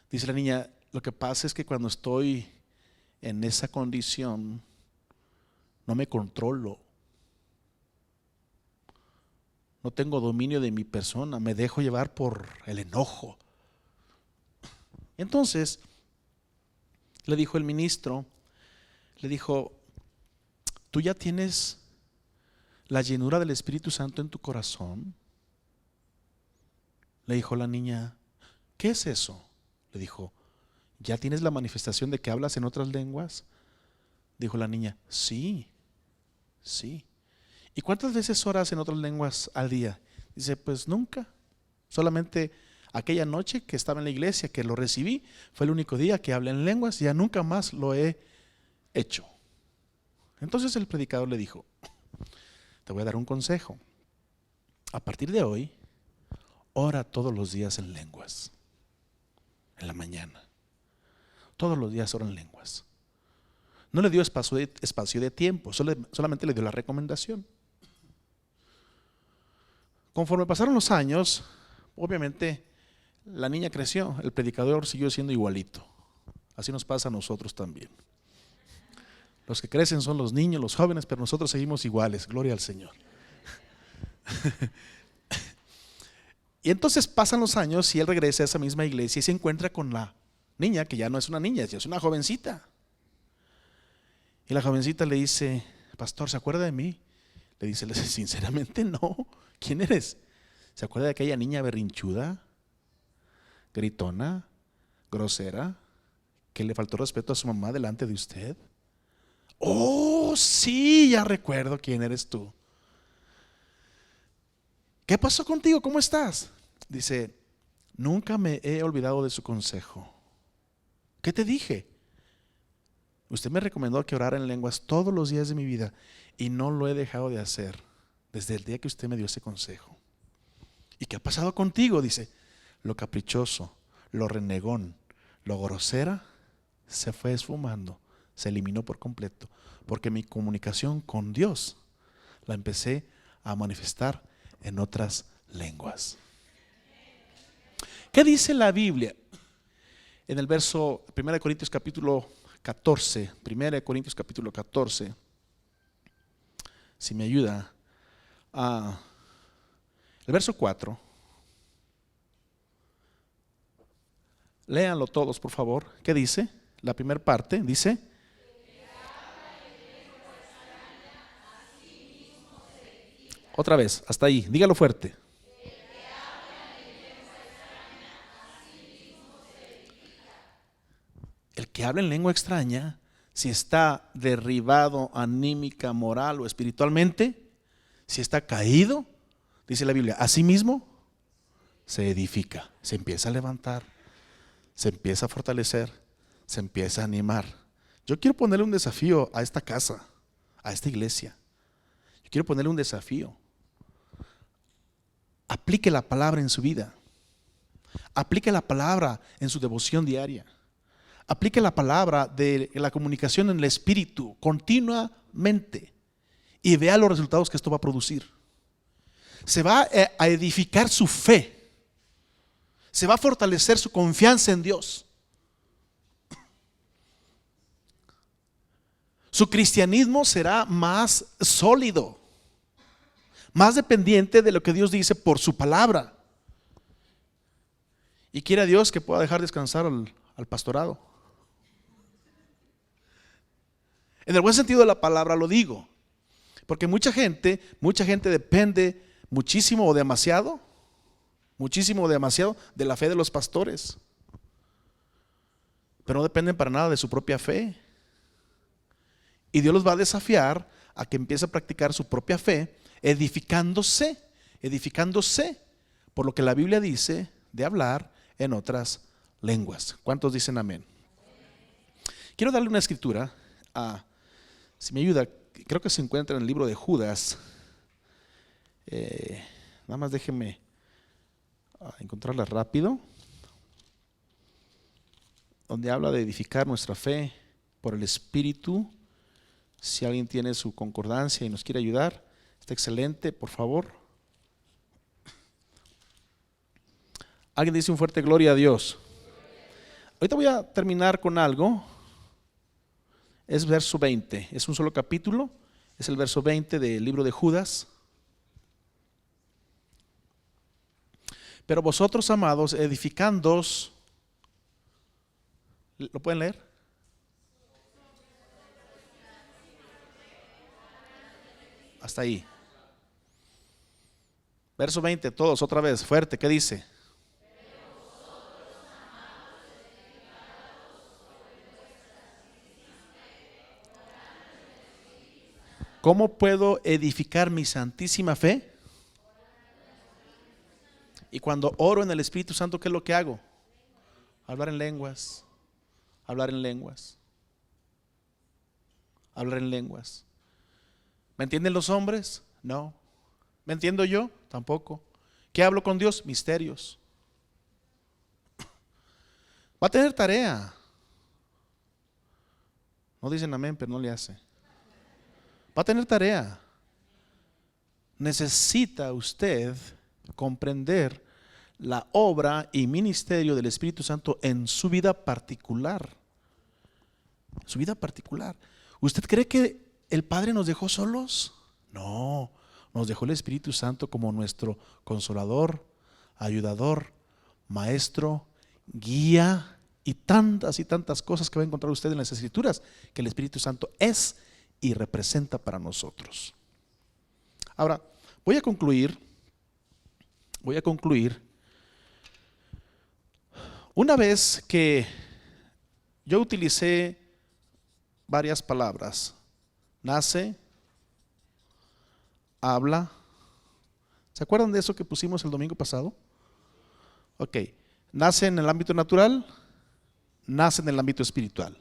Dice la niña: lo que pasa es que cuando estoy en esa condición no me controlo, no tengo dominio de mi persona, me dejo llevar por el enojo. Entonces le dijo el ministro, le dijo: ¿tú ya tienes la llenura del Espíritu Santo en tu corazón? Le dijo la niña: ¿qué es eso? Le dijo: ¿ya tienes la manifestación de que hablas en otras lenguas? Dijo la niña: sí. ¿Y cuántas veces oras en otras lenguas al día? Dice: pues nunca, solamente aquella noche que estaba en la iglesia, que lo recibí, fue el único día que hablé en lenguas, ya nunca más lo he hecho. Entonces el predicador le dijo: te voy a dar un consejo. A partir de hoy, ora todos los días en lenguas, en la mañana. Todos los días ora en lenguas. No le dio espacio de tiempo, solamente le dio la recomendación. Conforme pasaron los años, obviamente la niña creció, el predicador siguió siendo igualito. Así nos pasa a nosotros también. Los que crecen son los niños, los jóvenes, pero nosotros seguimos iguales, gloria al Señor. Y entonces pasan los años y él regresa a esa misma iglesia y se encuentra con la niña, que ya no es una niña, ya es una jovencita. Y la jovencita le dice: pastor, ¿se acuerda de mí? Le dice: sinceramente no. ¿Quién eres? ¿Se acuerda de aquella niña berrinchuda, gritona, grosera, que le faltó respeto a su mamá delante de usted? Oh, sí, ya recuerdo quién eres tú. ¿Qué pasó contigo? ¿Cómo estás? Dice: nunca me he olvidado de su consejo. ¿Qué te dije? Usted me recomendó que orara en lenguas todos los días de mi vida y no lo he dejado de hacer desde el día que usted me dio ese consejo. ¿Y qué ha pasado contigo? Dice: lo caprichoso, lo renegón, lo grosera se fue esfumando, se eliminó por completo, porque mi comunicación con Dios la empecé a manifestar en otras lenguas. ¿Qué dice la Biblia? en el verso 1 Corintios capítulo 14, 1 Corintios capítulo 14, si me ayuda, el verso 4, léanlo todos por favor. ¿Qué dice? La primera parte dice: otra vez, hasta ahí, dígalo fuerte. El que habla en lengua extraña, si está derribado anímica, moral o espiritualmente, si está caído, dice la Biblia, así mismo se edifica, se empieza a levantar, se empieza a fortalecer, se empieza a animar. Yo quiero ponerle un desafío a esta casa, a esta iglesia. Yo quiero ponerle un desafío. Aplique la palabra en su vida. Aplique la palabra en su devoción diaria. Aplique la palabra de la comunicación en el espíritu continuamente y vea los resultados que esto va a producir. Se va a edificar su fe. Se va a fortalecer su confianza en Dios. Su cristianismo será más sólido, más dependiente de lo que Dios dice por su palabra. Y quiera Dios que pueda dejar descansar al pastorado. En el buen sentido de la palabra lo digo, porque mucha gente depende muchísimo o demasiado de la fe de los pastores, pero no dependen para nada de su propia fe. Y Dios los va a desafiar a que empiece a practicar su propia fe, edificándose por lo que la Biblia dice de hablar en otras lenguas. ¿Cuántos dicen amén? Quiero darle una escritura si me ayuda, creo que se encuentra en el libro de Judas. Nada más déjenme encontrarla rápido, donde habla de edificar nuestra fe por el Espíritu. Si alguien tiene su concordancia y nos quiere ayudar, está excelente, por favor. Alguien dice un fuerte gloria a Dios. Ahorita voy a terminar con algo. Es verso 20, es un solo capítulo, es el verso 20 del libro de Judas. Pero vosotros, amados, edificándoos, ¿lo pueden leer? Hasta ahí. Verso 20, todos otra vez, fuerte, ¿qué dice? ¿Cómo puedo edificar mi santísima fe? Y cuando oro en el Espíritu Santo, ¿qué es lo que hago? Hablar en lenguas, hablar en lenguas, hablar en lenguas. ¿Me entienden los hombres? No. ¿Me entiendo yo? Tampoco. ¿Qué hablo con Dios? Misterios. Va a tener tarea. No dicen amén, pero no le hace. Va a tener tarea. Necesita usted comprender la obra y ministerio del Espíritu Santo en su vida particular. Su vida particular. ¿Usted cree que el Padre nos dejó solos? No, nos dejó el Espíritu Santo como nuestro consolador, ayudador, maestro, guía y tantas cosas que va a encontrar usted en las Escrituras que el Espíritu Santo es y representa para nosotros. Ahora, voy a concluir. Una vez que yo utilicé varias palabras, nace, habla. ¿Se acuerdan de eso que pusimos el domingo pasado? Ok, nace en el ámbito natural, nace en el ámbito espiritual.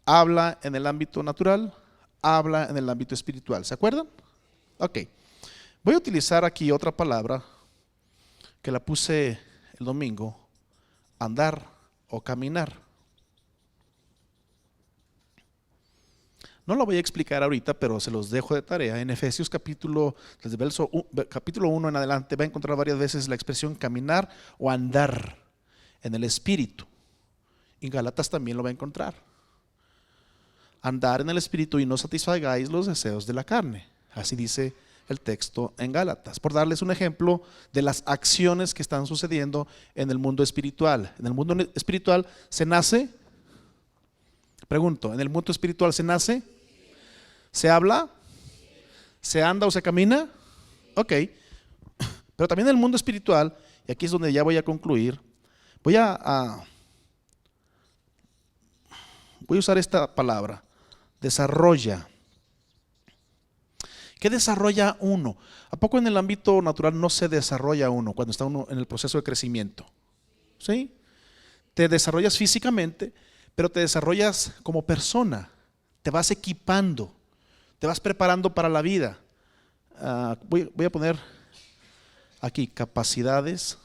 Habla en el ámbito natural, habla en el ámbito espiritual. ¿Se acuerdan? Ok. Voy a utilizar aquí otra palabra que la puse el domingo, andar o caminar. No lo voy a explicar ahorita, pero se los dejo de tarea. En Efesios desde capítulo 1 en adelante va a encontrar varias veces la expresión caminar o andar en el espíritu. En Gálatas también lo va a encontrar. Andar en el Espíritu y no satisfagáis los deseos de la carne. Así dice el texto en Gálatas, por darles un ejemplo de las acciones que están sucediendo en el mundo espiritual. En el mundo espiritual se nace, pregunto, ¿en el mundo espiritual se nace? ¿Se habla? ¿Se anda o se camina? Ok, pero también en el mundo espiritual, y aquí es donde ya voy a concluir, voy a usar esta palabra, desarrolla. ¿Qué desarrolla uno? ¿A poco en el ámbito natural no se desarrolla uno cuando está uno en el proceso de crecimiento? ¿Sí? Te desarrollas físicamente, pero te desarrollas como persona. Te vas equipando, te vas preparando para la vida. Voy a poner aquí capacidades,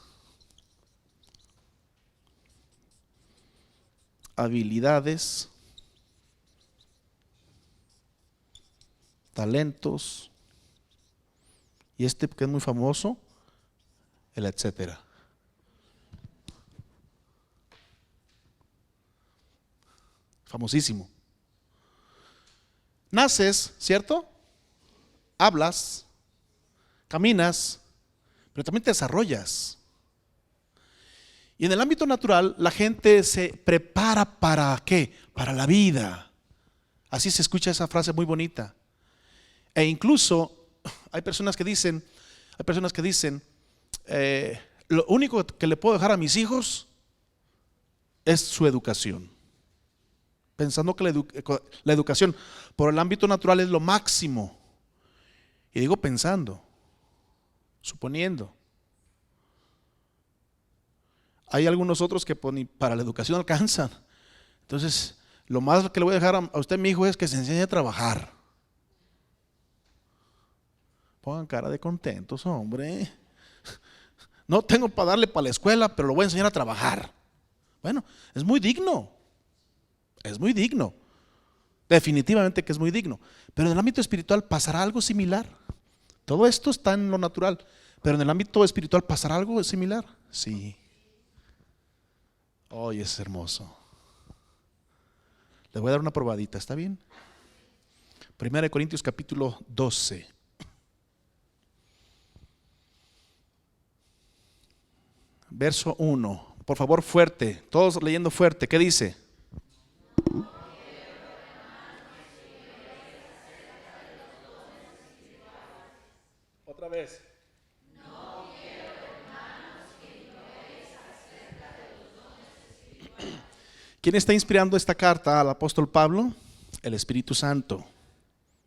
habilidades, talentos, y este que es muy famoso, el etcétera. Famosísimo. Naces, ¿cierto? Hablas, caminas, pero también te desarrollas. Y en el ámbito natural, la gente se prepara ¿para qué? Para la vida. Así se escucha esa frase muy bonita. E incluso hay personas que dicen, lo único que le puedo dejar a mis hijos es su educación. Pensando que la educación por el ámbito natural es lo máximo. Y digo pensando, suponiendo. Hay algunos otros que ni para la educación alcanzan. Entonces, lo más que le voy a dejar a usted, mi hijo, es que se enseñe a trabajar. Pongan cara de contentos, hombre. No tengo para darle para la escuela, pero lo voy a enseñar a trabajar. Bueno, es muy digno. Es muy digno. Definitivamente que es muy digno. Pero en el ámbito espiritual pasará algo similar. Todo esto está en lo natural. Pero en el ámbito espiritual pasará algo similar. Sí. Hoy es hermoso. Les voy a dar una probadita, ¿está bien? 1 Corintios capítulo 12. Verso 1. Por favor, fuerte. Todos leyendo fuerte. ¿Qué dice? Otra vez. ¿Quién está inspirando esta carta al apóstol Pablo? El Espíritu Santo.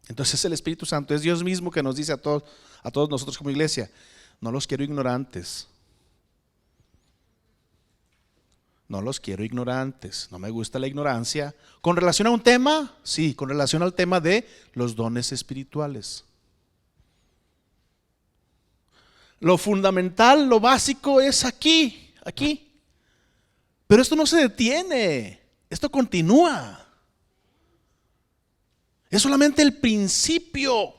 Entonces el Espíritu Santo es Dios mismo que nos dice a todos nosotros como iglesia: no los quiero ignorantes. No los quiero ignorantes. No me gusta la ignorancia. ¿Con relación a un tema? Sí, con relación al tema de los dones espirituales. Lo fundamental, lo básico es aquí. Pero esto no se detiene. Esto continúa. Es solamente el principio.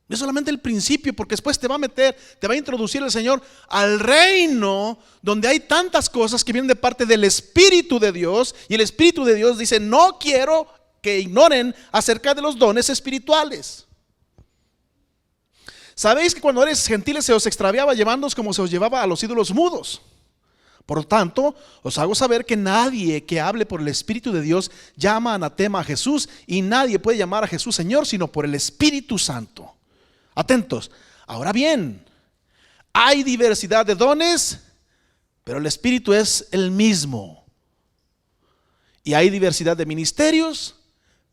Es solamente el principio, porque después te va a introducir el Señor al reino donde hay tantas cosas que vienen de parte del Espíritu de Dios. Y el Espíritu de Dios dice: no quiero que ignoren acerca de los dones espirituales. Sabéis que cuando eres gentiles se os extraviaba llevándoos como se os llevaba a los ídolos mudos. Por lo tanto, os hago saber que nadie que hable por el Espíritu de Dios llama anatema a Jesús, y nadie puede llamar a Jesús Señor sino por el Espíritu Santo. Atentos. Ahora bien, hay diversidad de dones, pero el Espíritu es el mismo. Y hay diversidad de ministerios,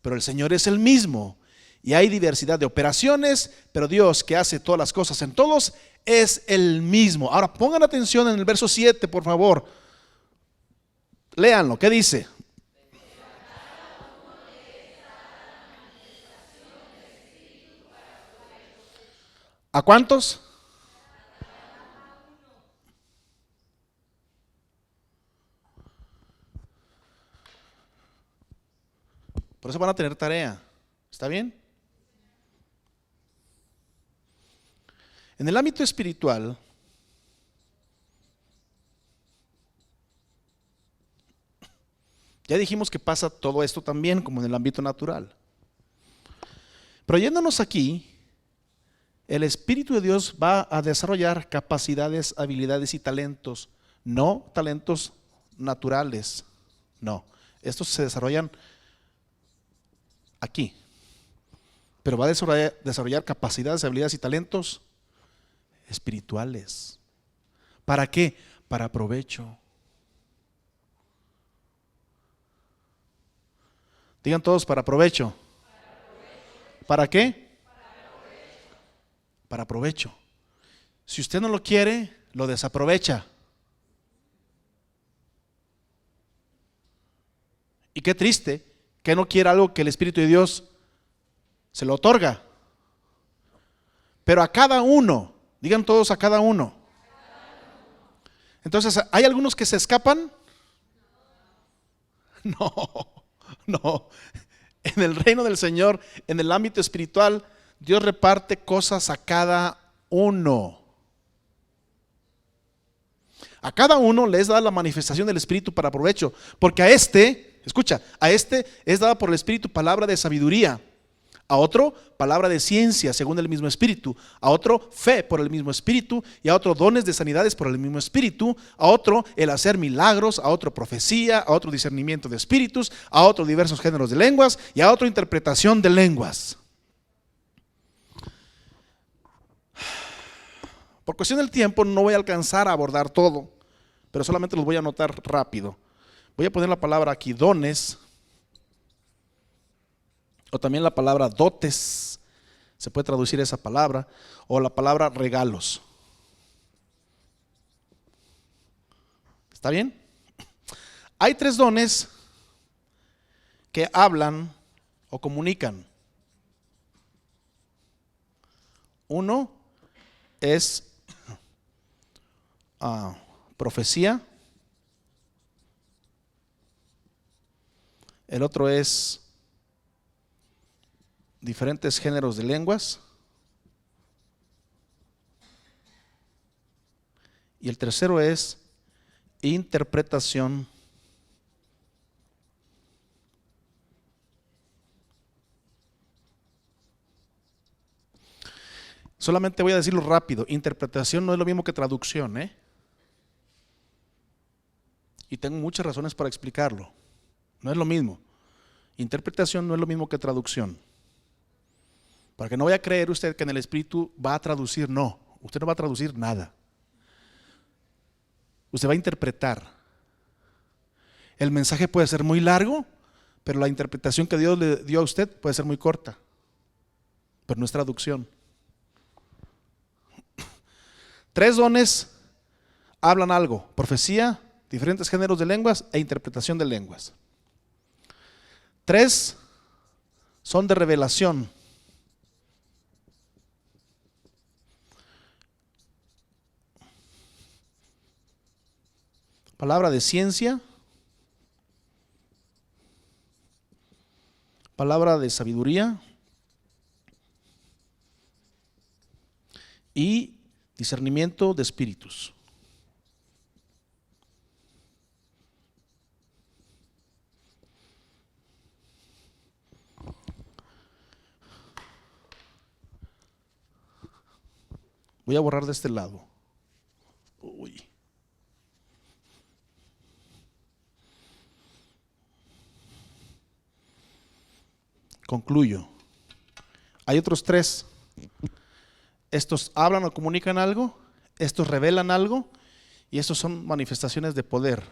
pero el Señor es el mismo. Y hay diversidad de operaciones, pero Dios, que hace todas las cosas en todos, es el mismo. Ahora pongan atención en el verso 7, por favor. Léanlo, ¿qué dice? ¿A cuántos? Por eso van a tener tarea. ¿Está bien? En el ámbito espiritual, Ya dijimos que pasa todo esto también como en el ámbito natural. Pero yéndonos aquí, el Espíritu de Dios va a desarrollar capacidades, habilidades y talentos, no talentos naturales, no. Estos se desarrollan aquí, pero va a desarrollar capacidades, habilidades y talentos espirituales. ¿Para qué? Para provecho. Digan todos, para provecho. ¿Para qué? Para provecho. Si usted no lo quiere, lo desaprovecha. Y qué triste que no quiera algo que el Espíritu de Dios se lo otorga. Pero a cada uno, digan todos, a cada uno. Entonces, ¿hay algunos que se escapan? No, no. En el reino del Señor, en el ámbito espiritual, Dios reparte cosas a cada uno. A cada uno les da la manifestación del Espíritu para provecho, porque a este, escucha, a este es dada por el Espíritu palabra de sabiduría, a otro palabra de ciencia según el mismo Espíritu, a otro fe por el mismo Espíritu, y a otro dones de sanidades por el mismo Espíritu, a otro el hacer milagros, a otro profecía, a otro discernimiento de espíritus, a otro diversos géneros de lenguas y a otro interpretación de lenguas. Por cuestión del tiempo no voy a alcanzar a abordar todo, pero solamente los voy a anotar rápido. Voy a poner la palabra aquí, dones, o también la palabra dotes, se puede traducir esa palabra, o la palabra regalos. ¿Está bien? Hay tres dones que hablan o comunican. Uno es profecía, el otro es diferentes géneros de lenguas y el tercero es interpretación solamente voy a decirlo rápido. Interpretación no es lo mismo que traducción, y tengo muchas razones para explicarlo. No es lo mismo. Interpretación no es lo mismo que traducción. Para que no vaya a creer usted que en el Espíritu va a traducir, no, usted no va a traducir nada. Usted va a interpretar. El mensaje puede ser muy largo, pero la interpretación que Dios le dio a usted puede ser muy corta, pero no es traducción. Tres dones hablan algo: profecía, diferentes géneros de lenguas e interpretación de lenguas. Tres son de revelación. Palabra de ciencia, palabra de sabiduría y discernimiento de espíritus. Voy a borrar de este lado. Uy. Concluyo. Hay otros tres. Estos hablan o comunican algo, estos revelan algo y estos son manifestaciones de poder.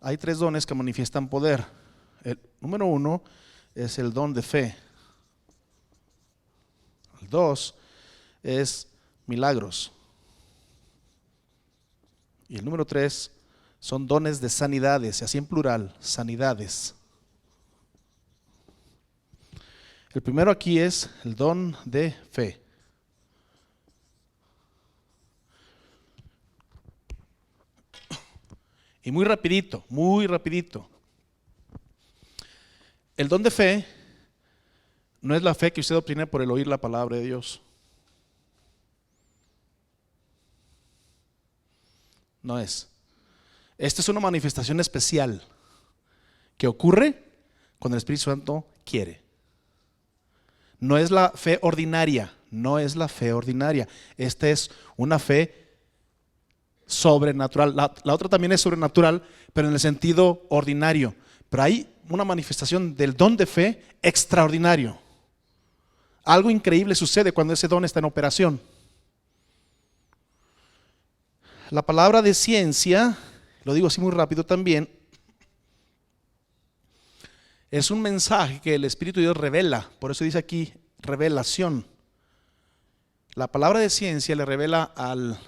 Hay tres dones que manifiestan poder. El número uno es el don de fe. El dos es milagros. Y el número tres son dones de sanidades, así en plural, sanidades. El primero aquí es el don de fe. Y muy rapidito, muy rapidito. El don de fe no es la fe que usted obtiene por el oír la palabra de Dios. No es. Esta es una manifestación especial que ocurre cuando el Espíritu Santo quiere. No es la fe ordinaria, no es la fe ordinaria. Esta es una fe sobrenatural. La otra también es sobrenatural, pero en el sentido ordinario. Pero hay una manifestación del don de fe extraordinario. Algo increíble sucede cuando ese don está en operación. La palabra de ciencia, lo digo así muy rápido también, es un mensaje que el Espíritu de Dios revela. Por eso dice aquí revelación. La palabra de ciencia le revela al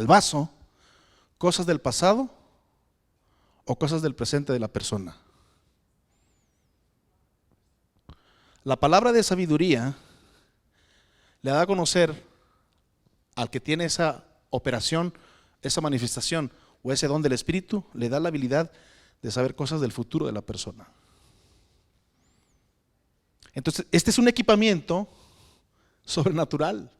vaso cosas del pasado o cosas del presente de la persona. La palabra de sabiduría le da a conocer al que tiene esa operación, esa manifestación o ese don del Espíritu, le da la habilidad de saber cosas del futuro de la persona. Entonces, este es un equipamiento sobrenatural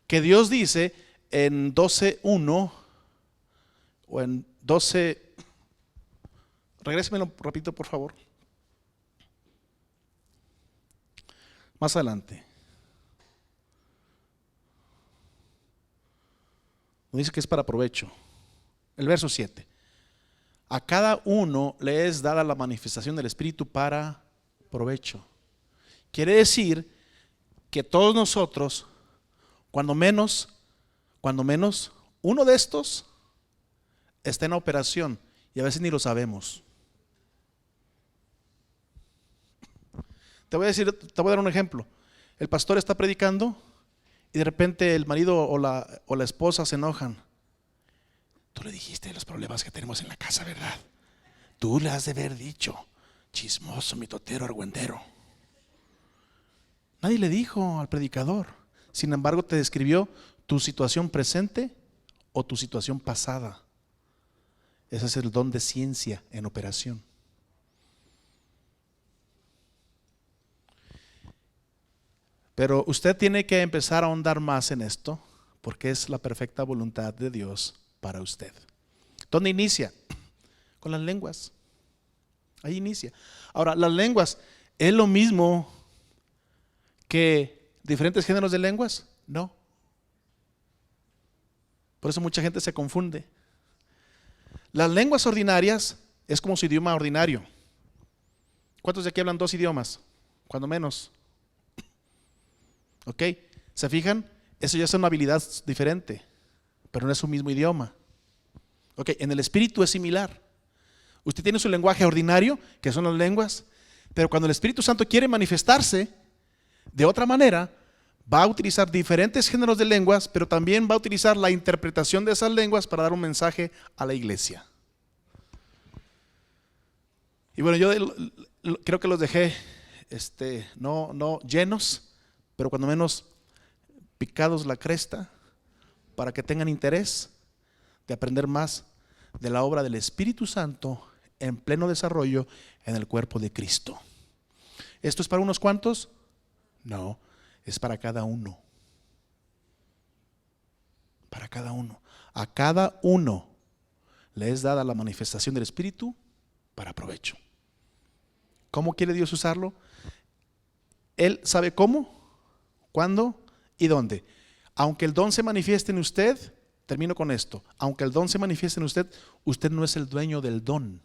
que Dios dice en 12:1 o en 12, regrésemelo rapidito por favor, más adelante. Dice que es para provecho. El verso 7. A cada uno le es dada la manifestación del Espíritu para provecho. Quiere decir que todos nosotros, cuando menos, uno de estos está en operación y a veces ni lo sabemos. Te voy a dar un ejemplo. El pastor está predicando y de repente el marido o la esposa se enojan. Tú le dijiste los problemas que tenemos en la casa, ¿verdad? Tú le has de haber dicho, chismoso, mitotero, argüendero. Nadie le dijo al predicador. Sin embargo, te describió tu situación presente o tu situación pasada. Ese es el don de ciencia en operación. Pero usted tiene que empezar a ahondar más en esto, porque es la perfecta voluntad de Dios para usted. ¿Dónde inicia? Con las lenguas. Ahí inicia. Ahora, las lenguas, ¿es lo mismo que diferentes géneros de lenguas? No. Por eso mucha gente se confunde. Las lenguas ordinarias es como su idioma ordinario. ¿Cuántos de aquí hablan 2 idiomas? Cuando menos. ¿Ok? ¿Se fijan? Eso ya es una habilidad diferente, pero no es su mismo idioma. ¿Ok? En el Espíritu es similar. Usted tiene su lenguaje ordinario, que son las lenguas, pero cuando el Espíritu Santo quiere manifestarse de otra manera, va a utilizar diferentes géneros de lenguas, pero también va a utilizar la interpretación de esas lenguas para dar un mensaje a la iglesia. Y bueno, yo creo que los dejé no llenos, pero cuando menos picados la cresta, para que tengan interés de aprender más de la obra del Espíritu Santo en pleno desarrollo en el cuerpo de Cristo. ¿Esto es para unos cuantos? No, es para cada uno. Para cada uno. A cada uno le es dada la manifestación del Espíritu para provecho. ¿Cómo quiere Dios usarlo? Él sabe cómo, cuándo y dónde. Aunque el don se manifieste en usted, termino con esto, aunque el don se manifieste en usted, usted no es el dueño del don.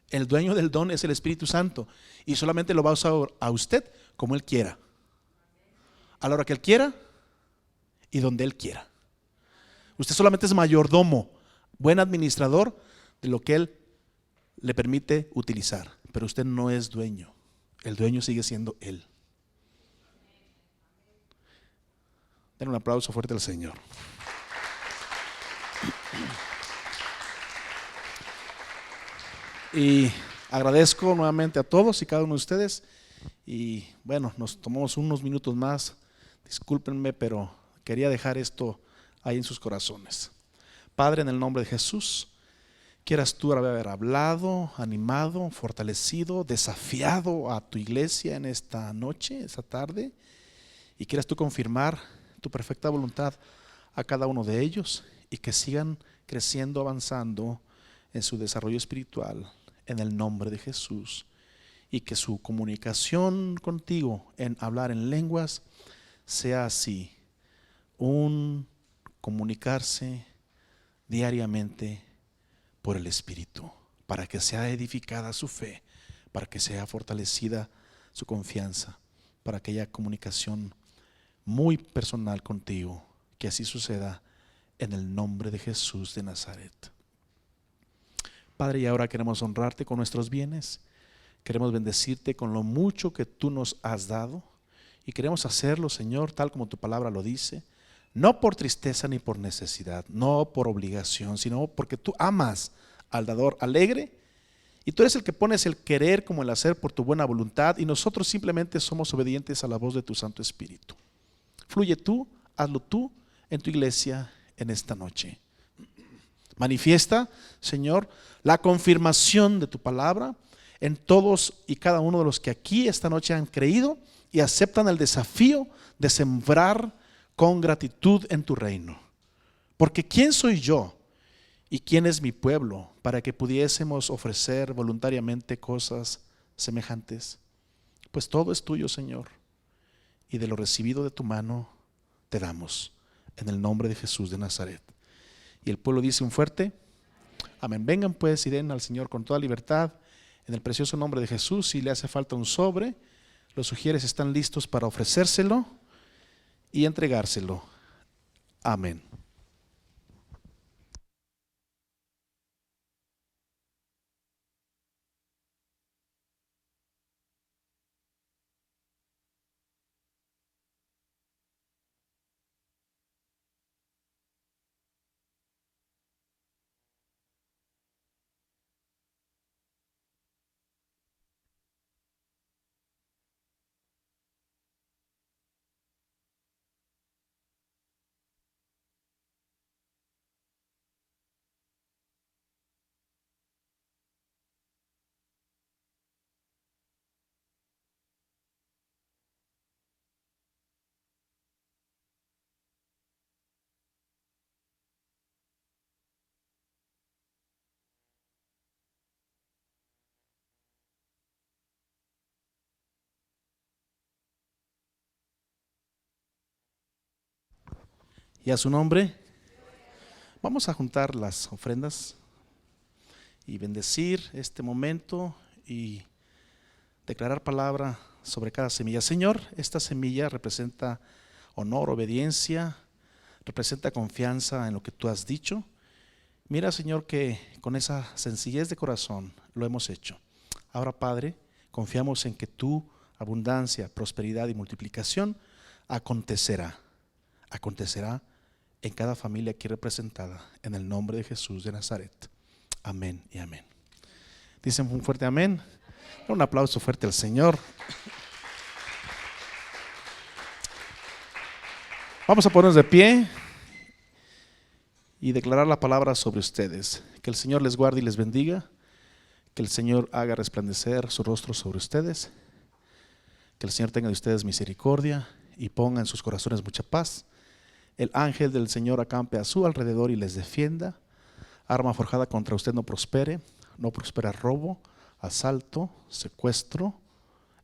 El dueño del don es el Espíritu Santo y solamente lo va a usar a usted como Él quiera, a la hora que Él quiera y donde Él quiera. Usted solamente es mayordomo, buen administrador de lo que Él le permite utilizar, pero usted no es dueño. El dueño sigue siendo Él. Den un aplauso fuerte al Señor. Y agradezco nuevamente a todos y cada uno de ustedes. Y bueno, nos tomamos unos minutos más. Discúlpenme, pero quería dejar esto ahí en sus corazones. Padre, en el nombre de Jesús, quieras tú haber hablado, animado, fortalecido, desafiado a tu iglesia en esta noche, esta tarde, y quieras tú confirmar tu perfecta voluntad a cada uno de ellos y que sigan creciendo, avanzando en su desarrollo espiritual en el nombre de Jesús, y que su comunicación contigo en hablar en lenguas sea así, un comunicarse diariamente por el Espíritu, para que sea edificada su fe, para que sea fortalecida su confianza, para que haya comunicación muy personal contigo. Que así suceda en el nombre de Jesús de Nazaret. Padre, y ahora queremos honrarte con nuestros bienes, queremos bendecirte con lo mucho que tú nos has dado, y queremos hacerlo, Señor, tal como tu palabra lo dice, no por tristeza ni por necesidad, no por obligación, sino porque tú amas al dador alegre, y tú eres el que pones el querer como el hacer por tu buena voluntad, y nosotros simplemente somos obedientes a la voz de tu Santo Espíritu. Fluye tú, hazlo tú en tu iglesia en esta noche. Manifiesta, Señor, la confirmación de tu palabra en todos y cada uno de los que aquí esta noche han creído y aceptan el desafío de sembrar con gratitud en tu reino. Porque ¿quién soy yo y quién es mi pueblo para que pudiésemos ofrecer voluntariamente cosas semejantes? Pues todo es tuyo, Señor, y de lo recibido de tu mano te damos, en el nombre de Jesús de Nazaret. Y el pueblo dice un fuerte amén. Vengan pues y den al Señor con toda libertad, en el precioso nombre de Jesús. Si le hace falta un sobre, los sugieres están listos para ofrecérselo y entregárselo. Amén. Y a su nombre vamos a juntar las ofrendas y bendecir este momento y declarar palabra sobre cada semilla. Señor, esta semilla representa honor, obediencia, representa confianza en lo que tú has dicho. Mira, Señor, que con esa sencillez de corazón lo hemos hecho. Ahora, Padre, confiamos en que tu abundancia, prosperidad y multiplicación acontecerá en cada familia aquí representada, en el nombre de Jesús de Nazaret. Amén y amén. Dicen un fuerte amén. Un aplauso fuerte al Señor. Vamos a ponernos de pie y declarar la palabra sobre ustedes. Que el Señor les guarde y les bendiga. Que el Señor haga resplandecer su rostro sobre ustedes. Que el Señor tenga de ustedes misericordia y ponga en sus corazones mucha paz. El ángel del Señor acampe a su alrededor y les defienda. Arma forjada contra usted no prospere. No prospera robo, asalto, secuestro,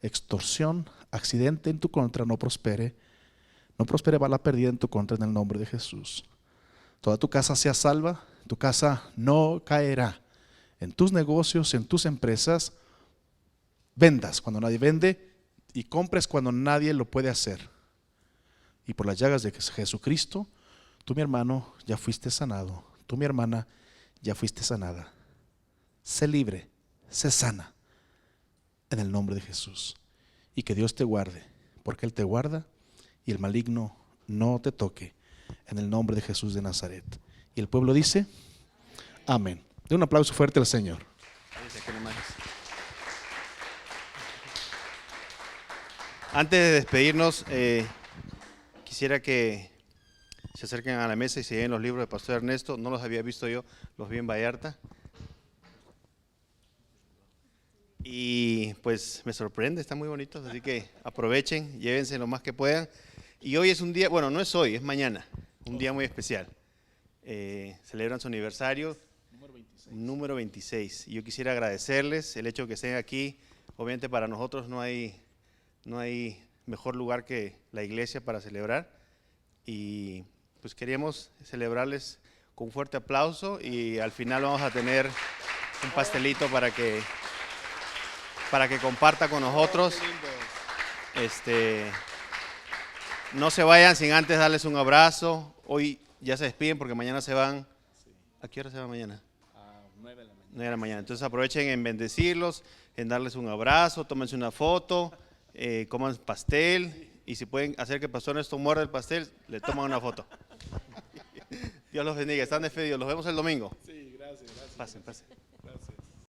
extorsión, accidente en tu contra no prospere. No prospere bala perdida en tu contra en el nombre de Jesús. Toda tu casa sea salva, tu casa no caerá. En tus negocios, en tus empresas, vendas cuando nadie vende y compres cuando nadie lo puede hacer. Y por las llagas de Jesucristo, tú, mi hermano, ya fuiste sanado. Tú, mi hermana, ya fuiste sanada. Sé libre, sé sana, en el nombre de Jesús. Y que Dios te guarde, porque Él te guarda y el maligno no te toque, en el nombre de Jesús de Nazaret. Y el pueblo dice, amén. De un aplauso fuerte al Señor. Antes de despedirnos, quisiera que se acerquen a la mesa y se lleven los libros de Pastor Ernesto. No los había visto yo, los vi en Vallarta. Y pues me sorprende, están muy bonitos, así que aprovechen, llévense lo más que puedan. Y hoy es un día, bueno, no es hoy, es mañana, un día muy especial. celebran su aniversario número 26. Yo quisiera agradecerles el hecho de que estén aquí. Obviamente para nosotros no hay mejor lugar que la iglesia para celebrar, y pues queríamos celebrarles con un fuerte aplauso, y al final vamos a tener un pastelito para que comparta con nosotros. No se vayan sin antes darles un abrazo. Hoy ya se despiden porque mañana se van. ¿A qué hora se van mañana? A 9 de la mañana. 9 de la mañana. Entonces aprovechen en bendecirlos, en darles un abrazo, tómense una foto, coman pastel, y si pueden hacer que el pastor Ernesto muerda el pastel, le toman una foto. Dios los bendiga, están despedidos. Los vemos el domingo. Sí, gracias. Pasen.